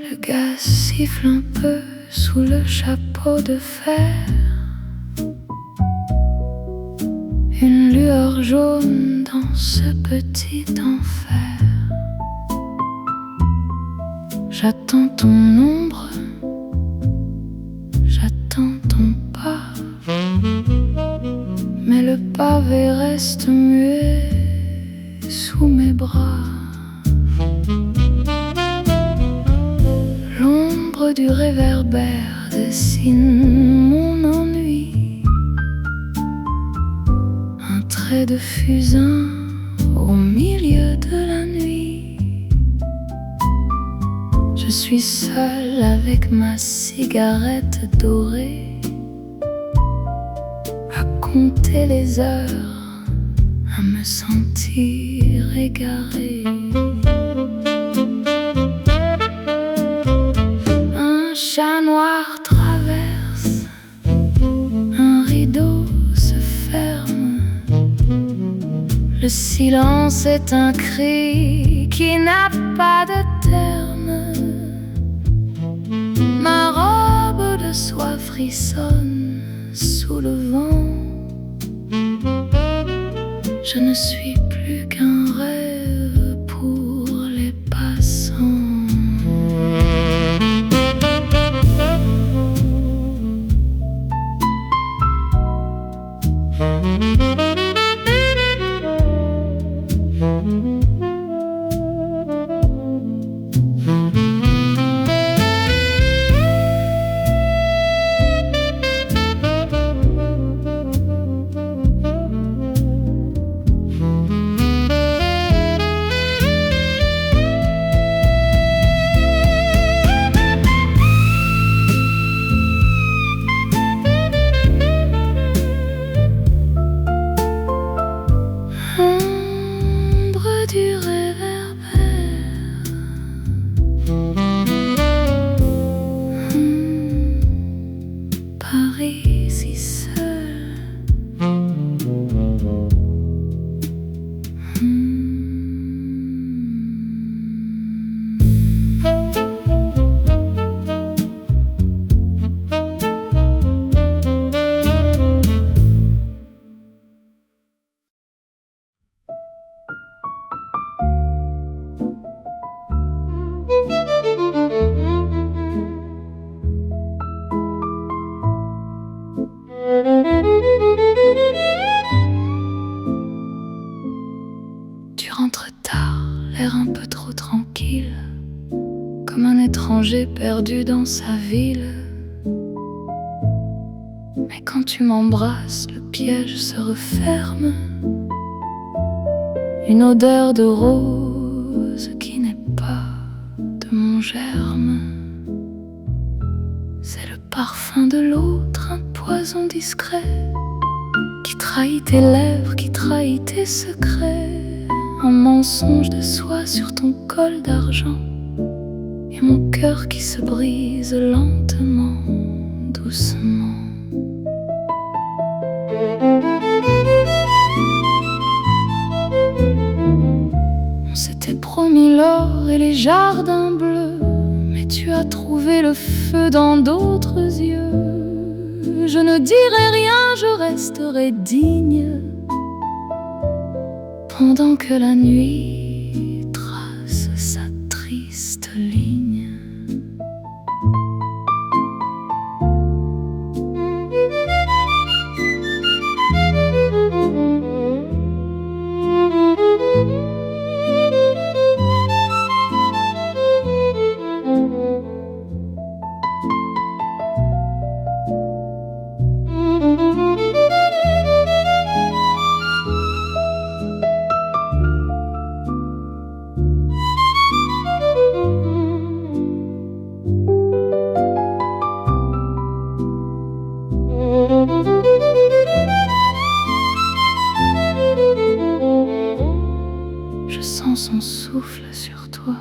Le gaz siffle un peu sous le chapeau de fer. Une lueur jaune dans ce petit enfer. J'attends ton ombre, j'attends ton pas, mais le pavé reste muet sous mes bras. L'ombre du réverbère dessine mon ennui. Un trait de fusain au milieu de la nuit. Je suis seule avec ma cigarette dorée, à compter les heures, à me sentir égarée. Un chat noir traverse, un rideau se ferme. Le silence est un cri qui n'a pas de terme. Ma robe de soie frissonne sous le vent. Je ne suis plus qu'un rêve pour les passants. l'étranger perdu dans sa ville. Mais quand tu m'embrasses, le piège se referme. Une odeur de rose qui n'est pas de mon germe. C'est le parfum de l'autre, un poison discret qui trahit tes lèvres, qui trahit tes secrets. Un mensonge de soie sur ton col d'argent. Et mon cœur qui se brise lentement, doucement. On s'était promis l'or et les jardins bleus, mais tu as trouvé le feu dans d'autres yeux. Je ne dirai rien, je resterai digne, pendant que la nuit trace sa triste ligne. Je sens son souffle sur toi.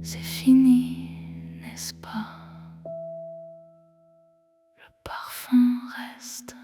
C'est fini, n'est-ce pas? Le parfum reste.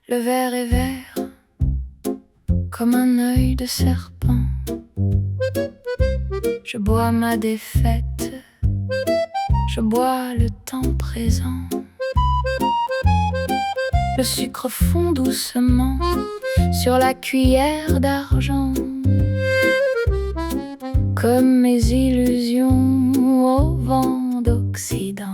Le verre est vert comme un œil de serpent. Je bois ma défaite, je bois le temps présent. Le sucre fond doucement sur la cuillère d'argent, comme mes illusions au vent d'Occident.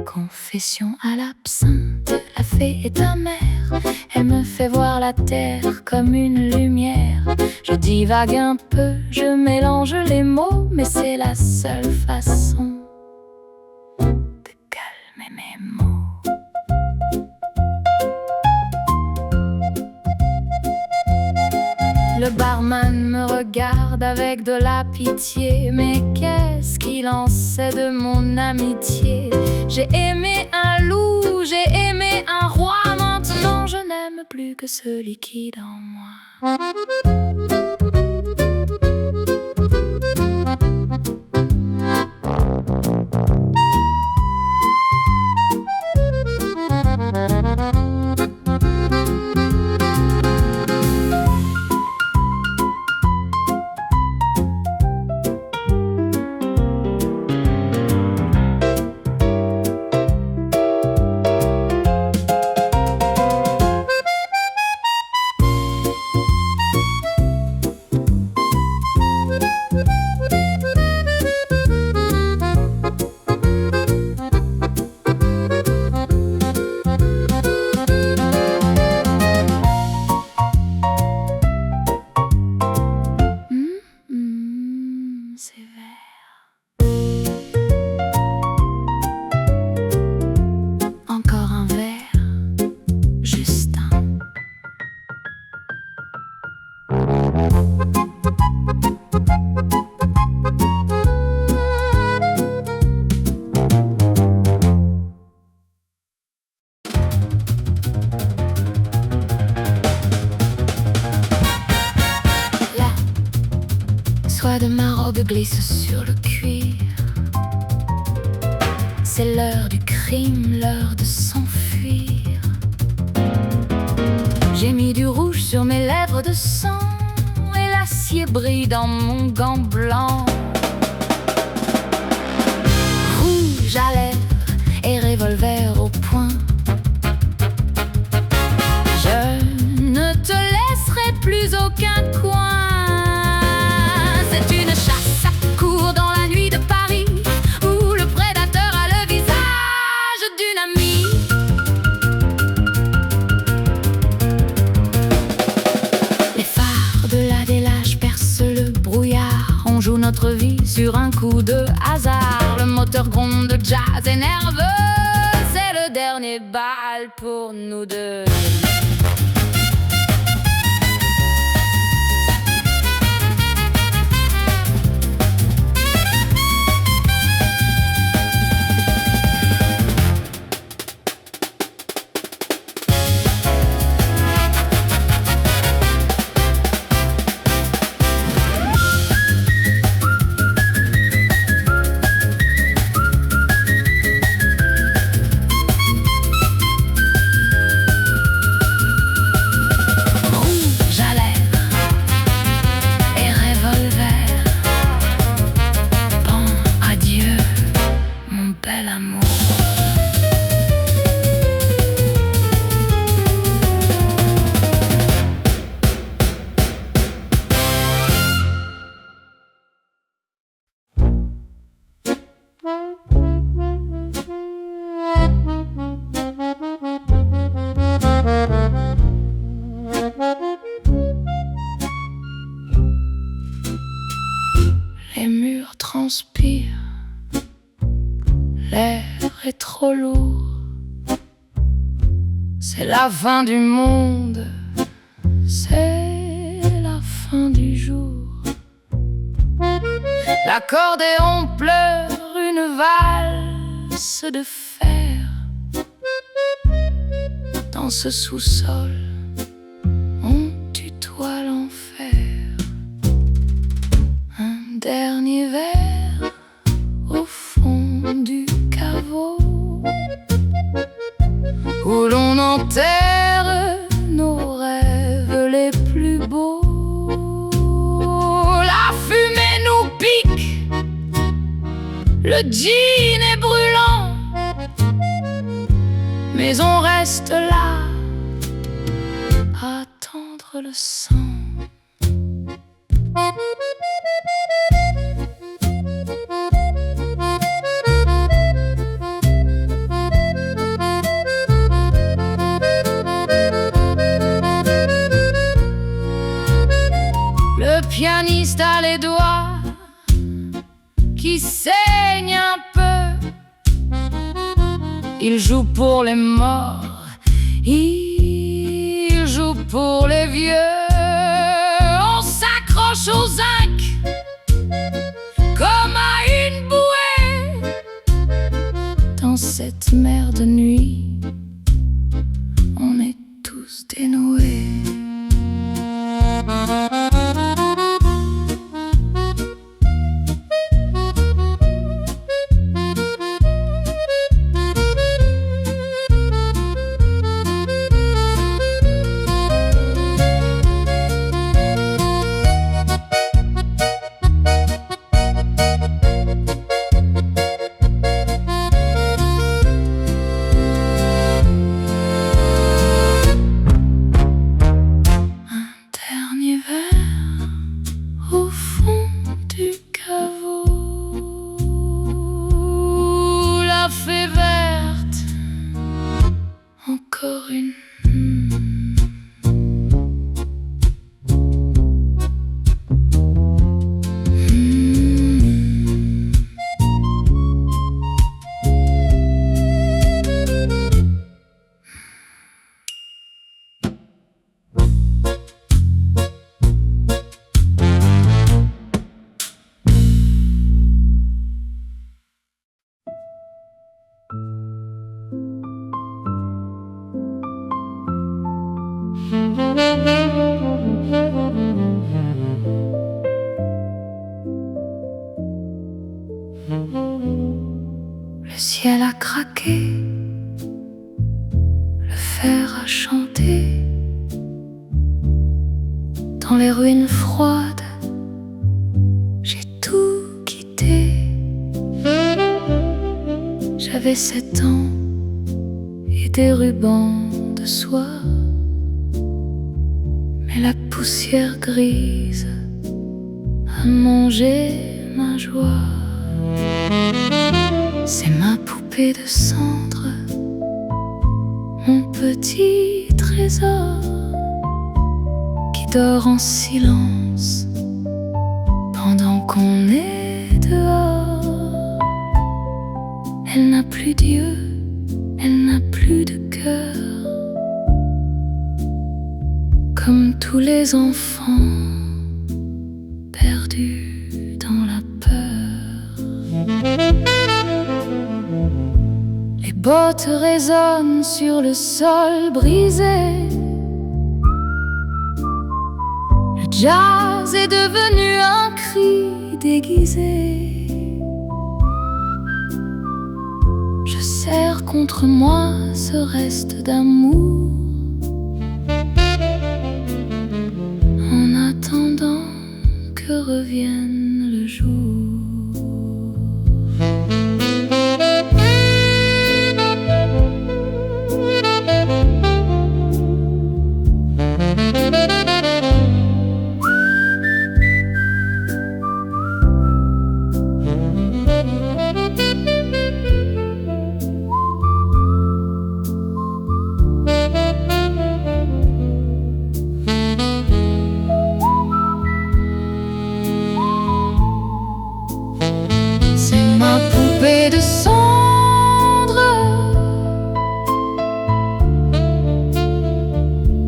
Confession à l'absinthe, la fée est amère. Elle me fait voir la terre comme une lumière. Je divague un peu, je mélange les mots, mais c'est la seule façon de calmer mes mots. Le barman me regarde avec de la pitié. Mais qu'est-ce qu'il en sait de mon amitié? J'ai aimé un loup, j'ai aimé un roi. Maintenant je n'aime plus que ce liquide en moi. soie de ma robe glisse sur le cuir. C'est l'heure du crime, l'heure de s'enfuir. J'ai mis du rouge sur mes lèvres de sang et l'acier brille dans mon gant blanc. Rouge à lèvres et revolver au poing. Je ne te laisserai plus aucun coin. C'est une chasse à court dans la nuit de Paris, où le prédateur a le visage d'une amie. Les phares de la délage percent le brouillard. On joue notre vie sur un coup de hasard. Le moteur gronde de jazz et nerveux. C'est le dernier bal pour nous deux. Les murs transpirent, l'air est trop lourd. C'est la fin du monde, c'est la fin du jour. L'accordéon pleure une valse de fer. Dans ce sous-sol, on tutoie l'enfer. Un dernier verre au fond du caveau, où l'on enterre nos rêves les plus beaux. La fumée nous pique, le gin est brûlant, mais on reste là à attendre le sang. Le pianiste a les doigts qui saignent un peu. Il joue pour les morts, il joue pour les vieux. On s'accroche au zinc comme à une bouée. Dans cette mer de nuit, on est tous dénoués. ciel a craqué, le fer a chanté. Dans les ruines froides, j'ai tout quitté. J'avais 7 ans et des rubans de soie, mais la poussière grise a mangé ma joie. C'est ma poupée de cendre, mon petit trésor, qui dort en silence pendant qu'on est dehors. Elle n'a plus d'yeux, elle n'a plus de cœur, comme tous les enfants perdus dans la peur. Les bottes résonnent sur le sol brisé. Le jazz est devenu un cri déguisé. Je serre contre moi ce reste d'amour en attendant que revienne le jour. De cendre,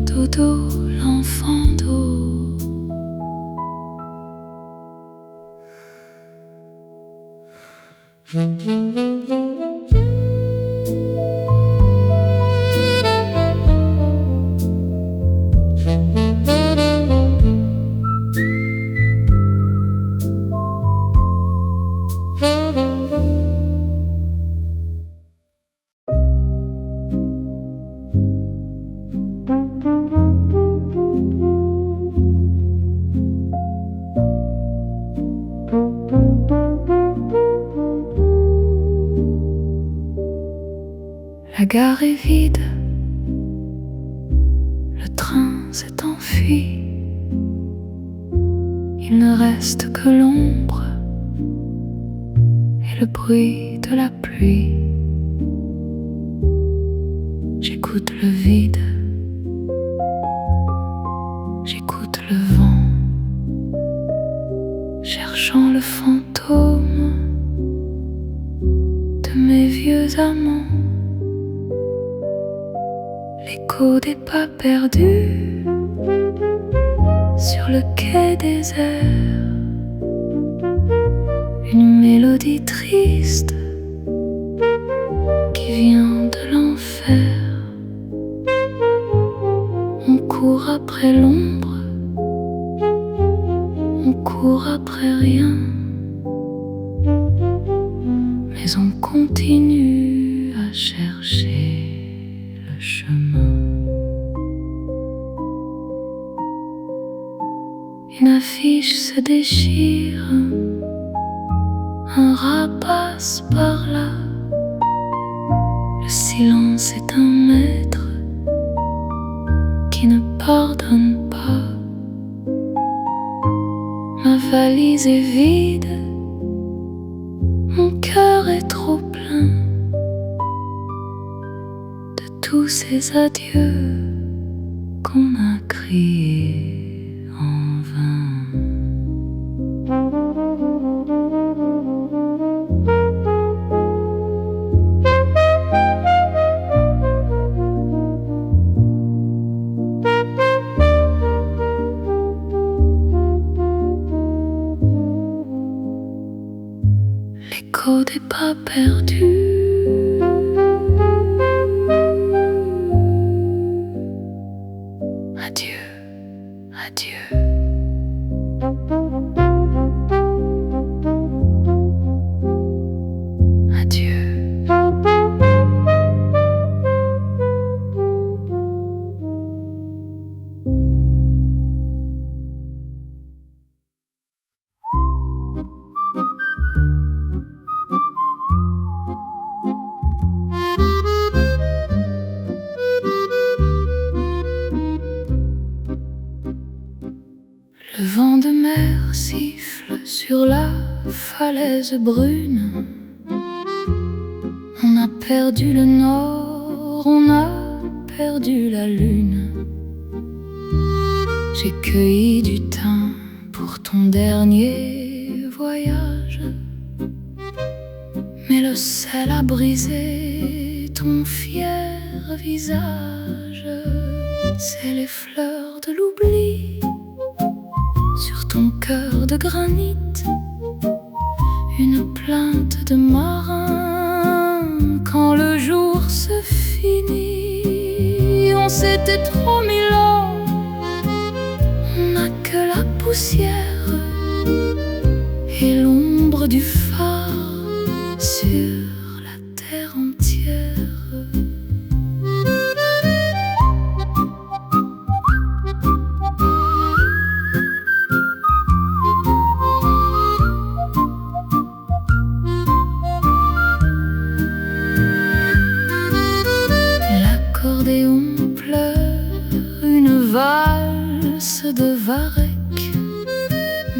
Dodo, l'enfant d'eau. La gare est vide, le train s'est enfui. Il ne reste que l'ombre et le bruit de la pluie. J'écoute le vide, j'écoute le vent, cherchant le fantôme de mes vieux amants. L'écho des pas perdus sur le quai désert, une mélodie triste qui vient de l'enfer. On court après l'ombre, on court après rien, mais on continue à chercher le chemin. Une affiche se déchire, un rat passe par là. Le silence est un maître qui ne pardonne pas. Ma valise est vide, mon cœur est trop plein de tous ces adieux qu'on a criés en vain. L'écho des pas perdus, adieu, adieu. Adieu. sur la falaise brune. On a perdu le nord, on a perdu la lune. J'ai cueilli du thym pour ton dernier voyage, mais le sel a brisé ton fier visage. C'est les fleurs de l'oubli sur ton cœur de granit, une plainte de marin quand le jour se finit. On s'était trop mis là, on n'a que la poussière et l'ombre du phare sur la terre entière. L'accordéon pleure une valse de varech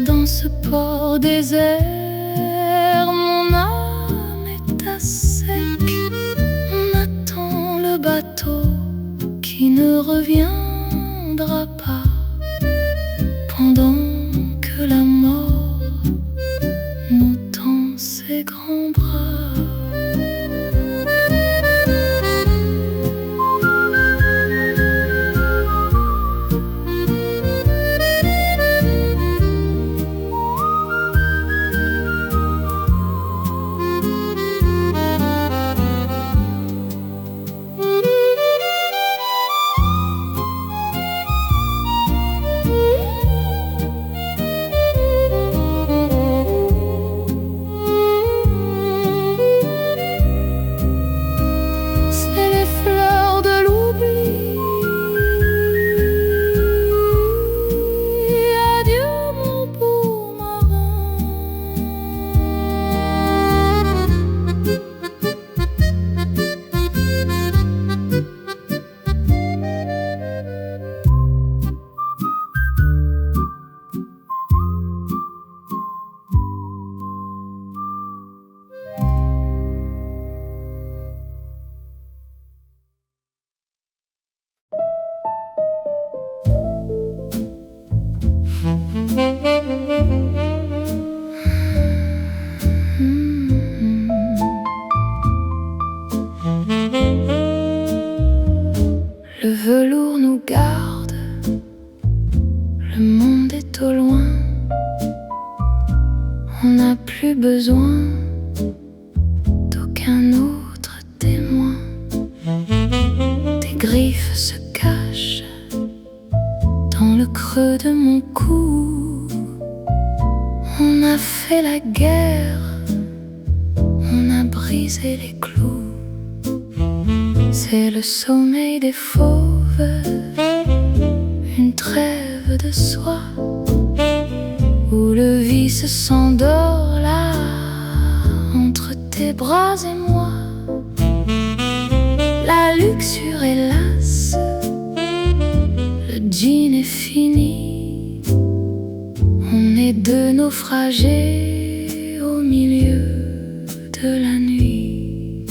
dans ce port désert. Mon âme est à sec, on attend le bateau qui ne reviendra pas, pendant que la mort nous tend ses grands bras. Le velours nous garde, le monde est au loin. On n'a plus besoin d'aucun autre témoin. Tes griffes se cachent dans le creux de mon cou. On a fait la guerre, on a brisé les clous. C'est le sommeil des fauves, une trêve de soie, où le vice s'endort là, entre tes bras et moi. La luxure est lasse, le jean est fini. On est deux naufragés au milieu de la nuit.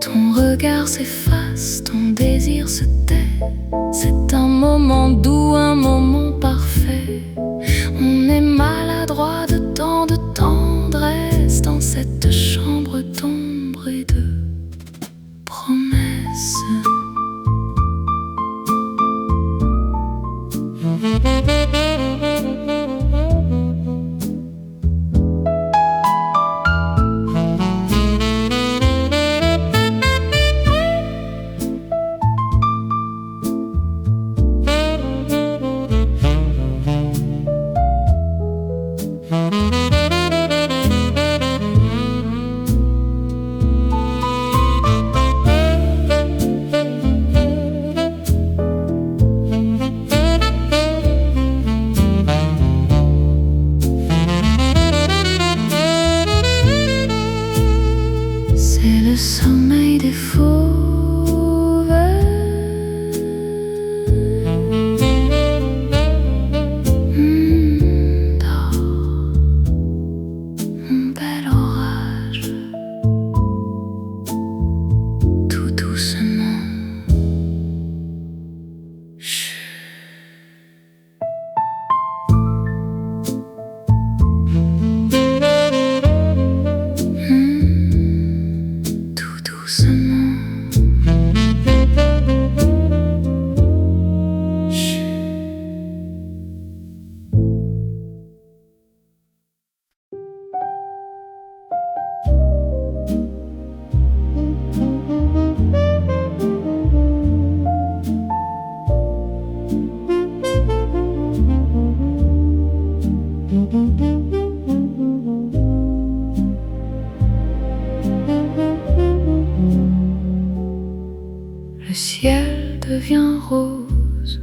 Ton regard s'efface, ton désir se tait. C'est un moment doux, un moment parfait. On est maladroit de tant de tendresse dans cette chambre d'ombre et de promesses. ciel devient rose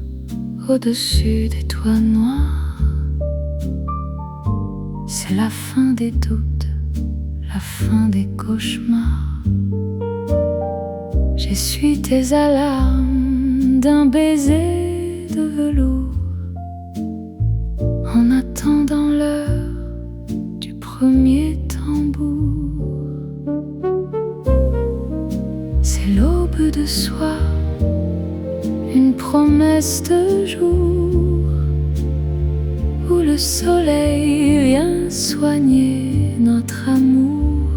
au-dessus des toits noirs. C'est la fin des doutes, la fin des cauchemars. J'essuie tes alarmes d'un baiser de velours en attendant l'heure du premier tambour. C'est l'aube de soir, une promesse de jour où le soleil vient soigner notre amour.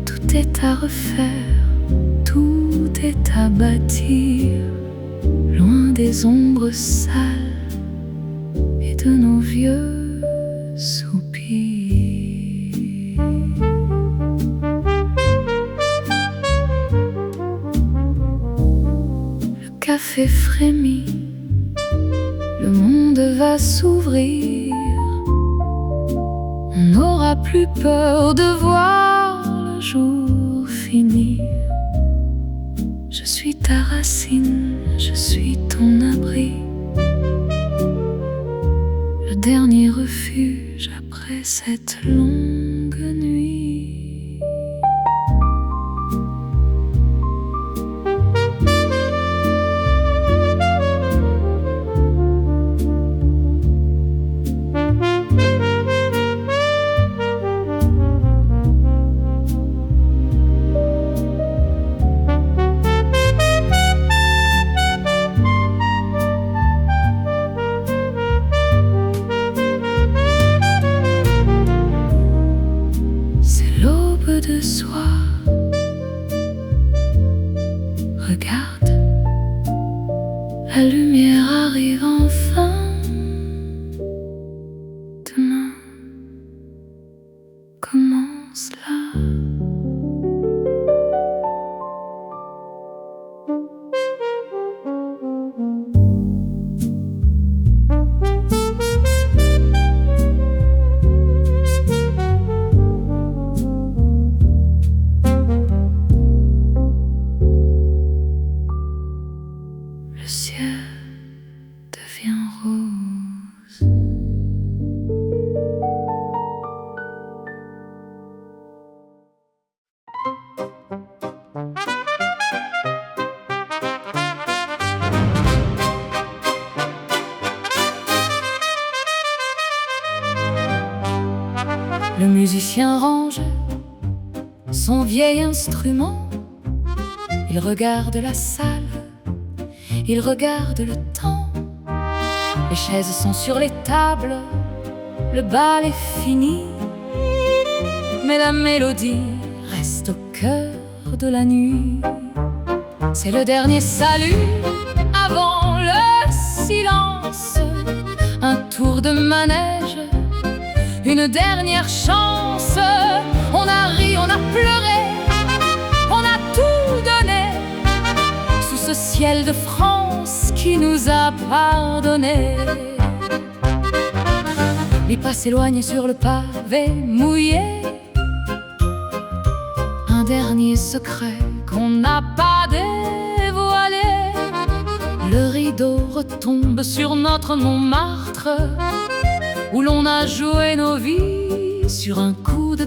Tout est à refaire, tout est à bâtir, loin des ombres sales et de nos vieux soupirs. Le café frémit, le monde va s'ouvrir. On n'aura plus peur de voir le jour finir. Je suis ta racine, je suis ton abri, le dernier refuge après cette longue nuit. De soir, regarde, la lumière arrive enfin. Demain commence là. Le ciel devient rose. Le musicien range son vieil instrument. Il regarde la salle, il regarde le temps. Les chaises sont sur les tables, le bal est fini, mais la mélodie reste au cœur de la nuit. C'est le dernier salut avant le silence, un tour de manège, une dernière chance. On a ri, on a pleuré, on a tout donné sous ce ciel de France qui nous a pardonné. Les pas s'éloignent sur le pavé mouillé, un dernier secret qu'on n'a pas dévoilé. Le rideau retombe sur notre Montmartre, où l'on a joué nos vies sur un coup de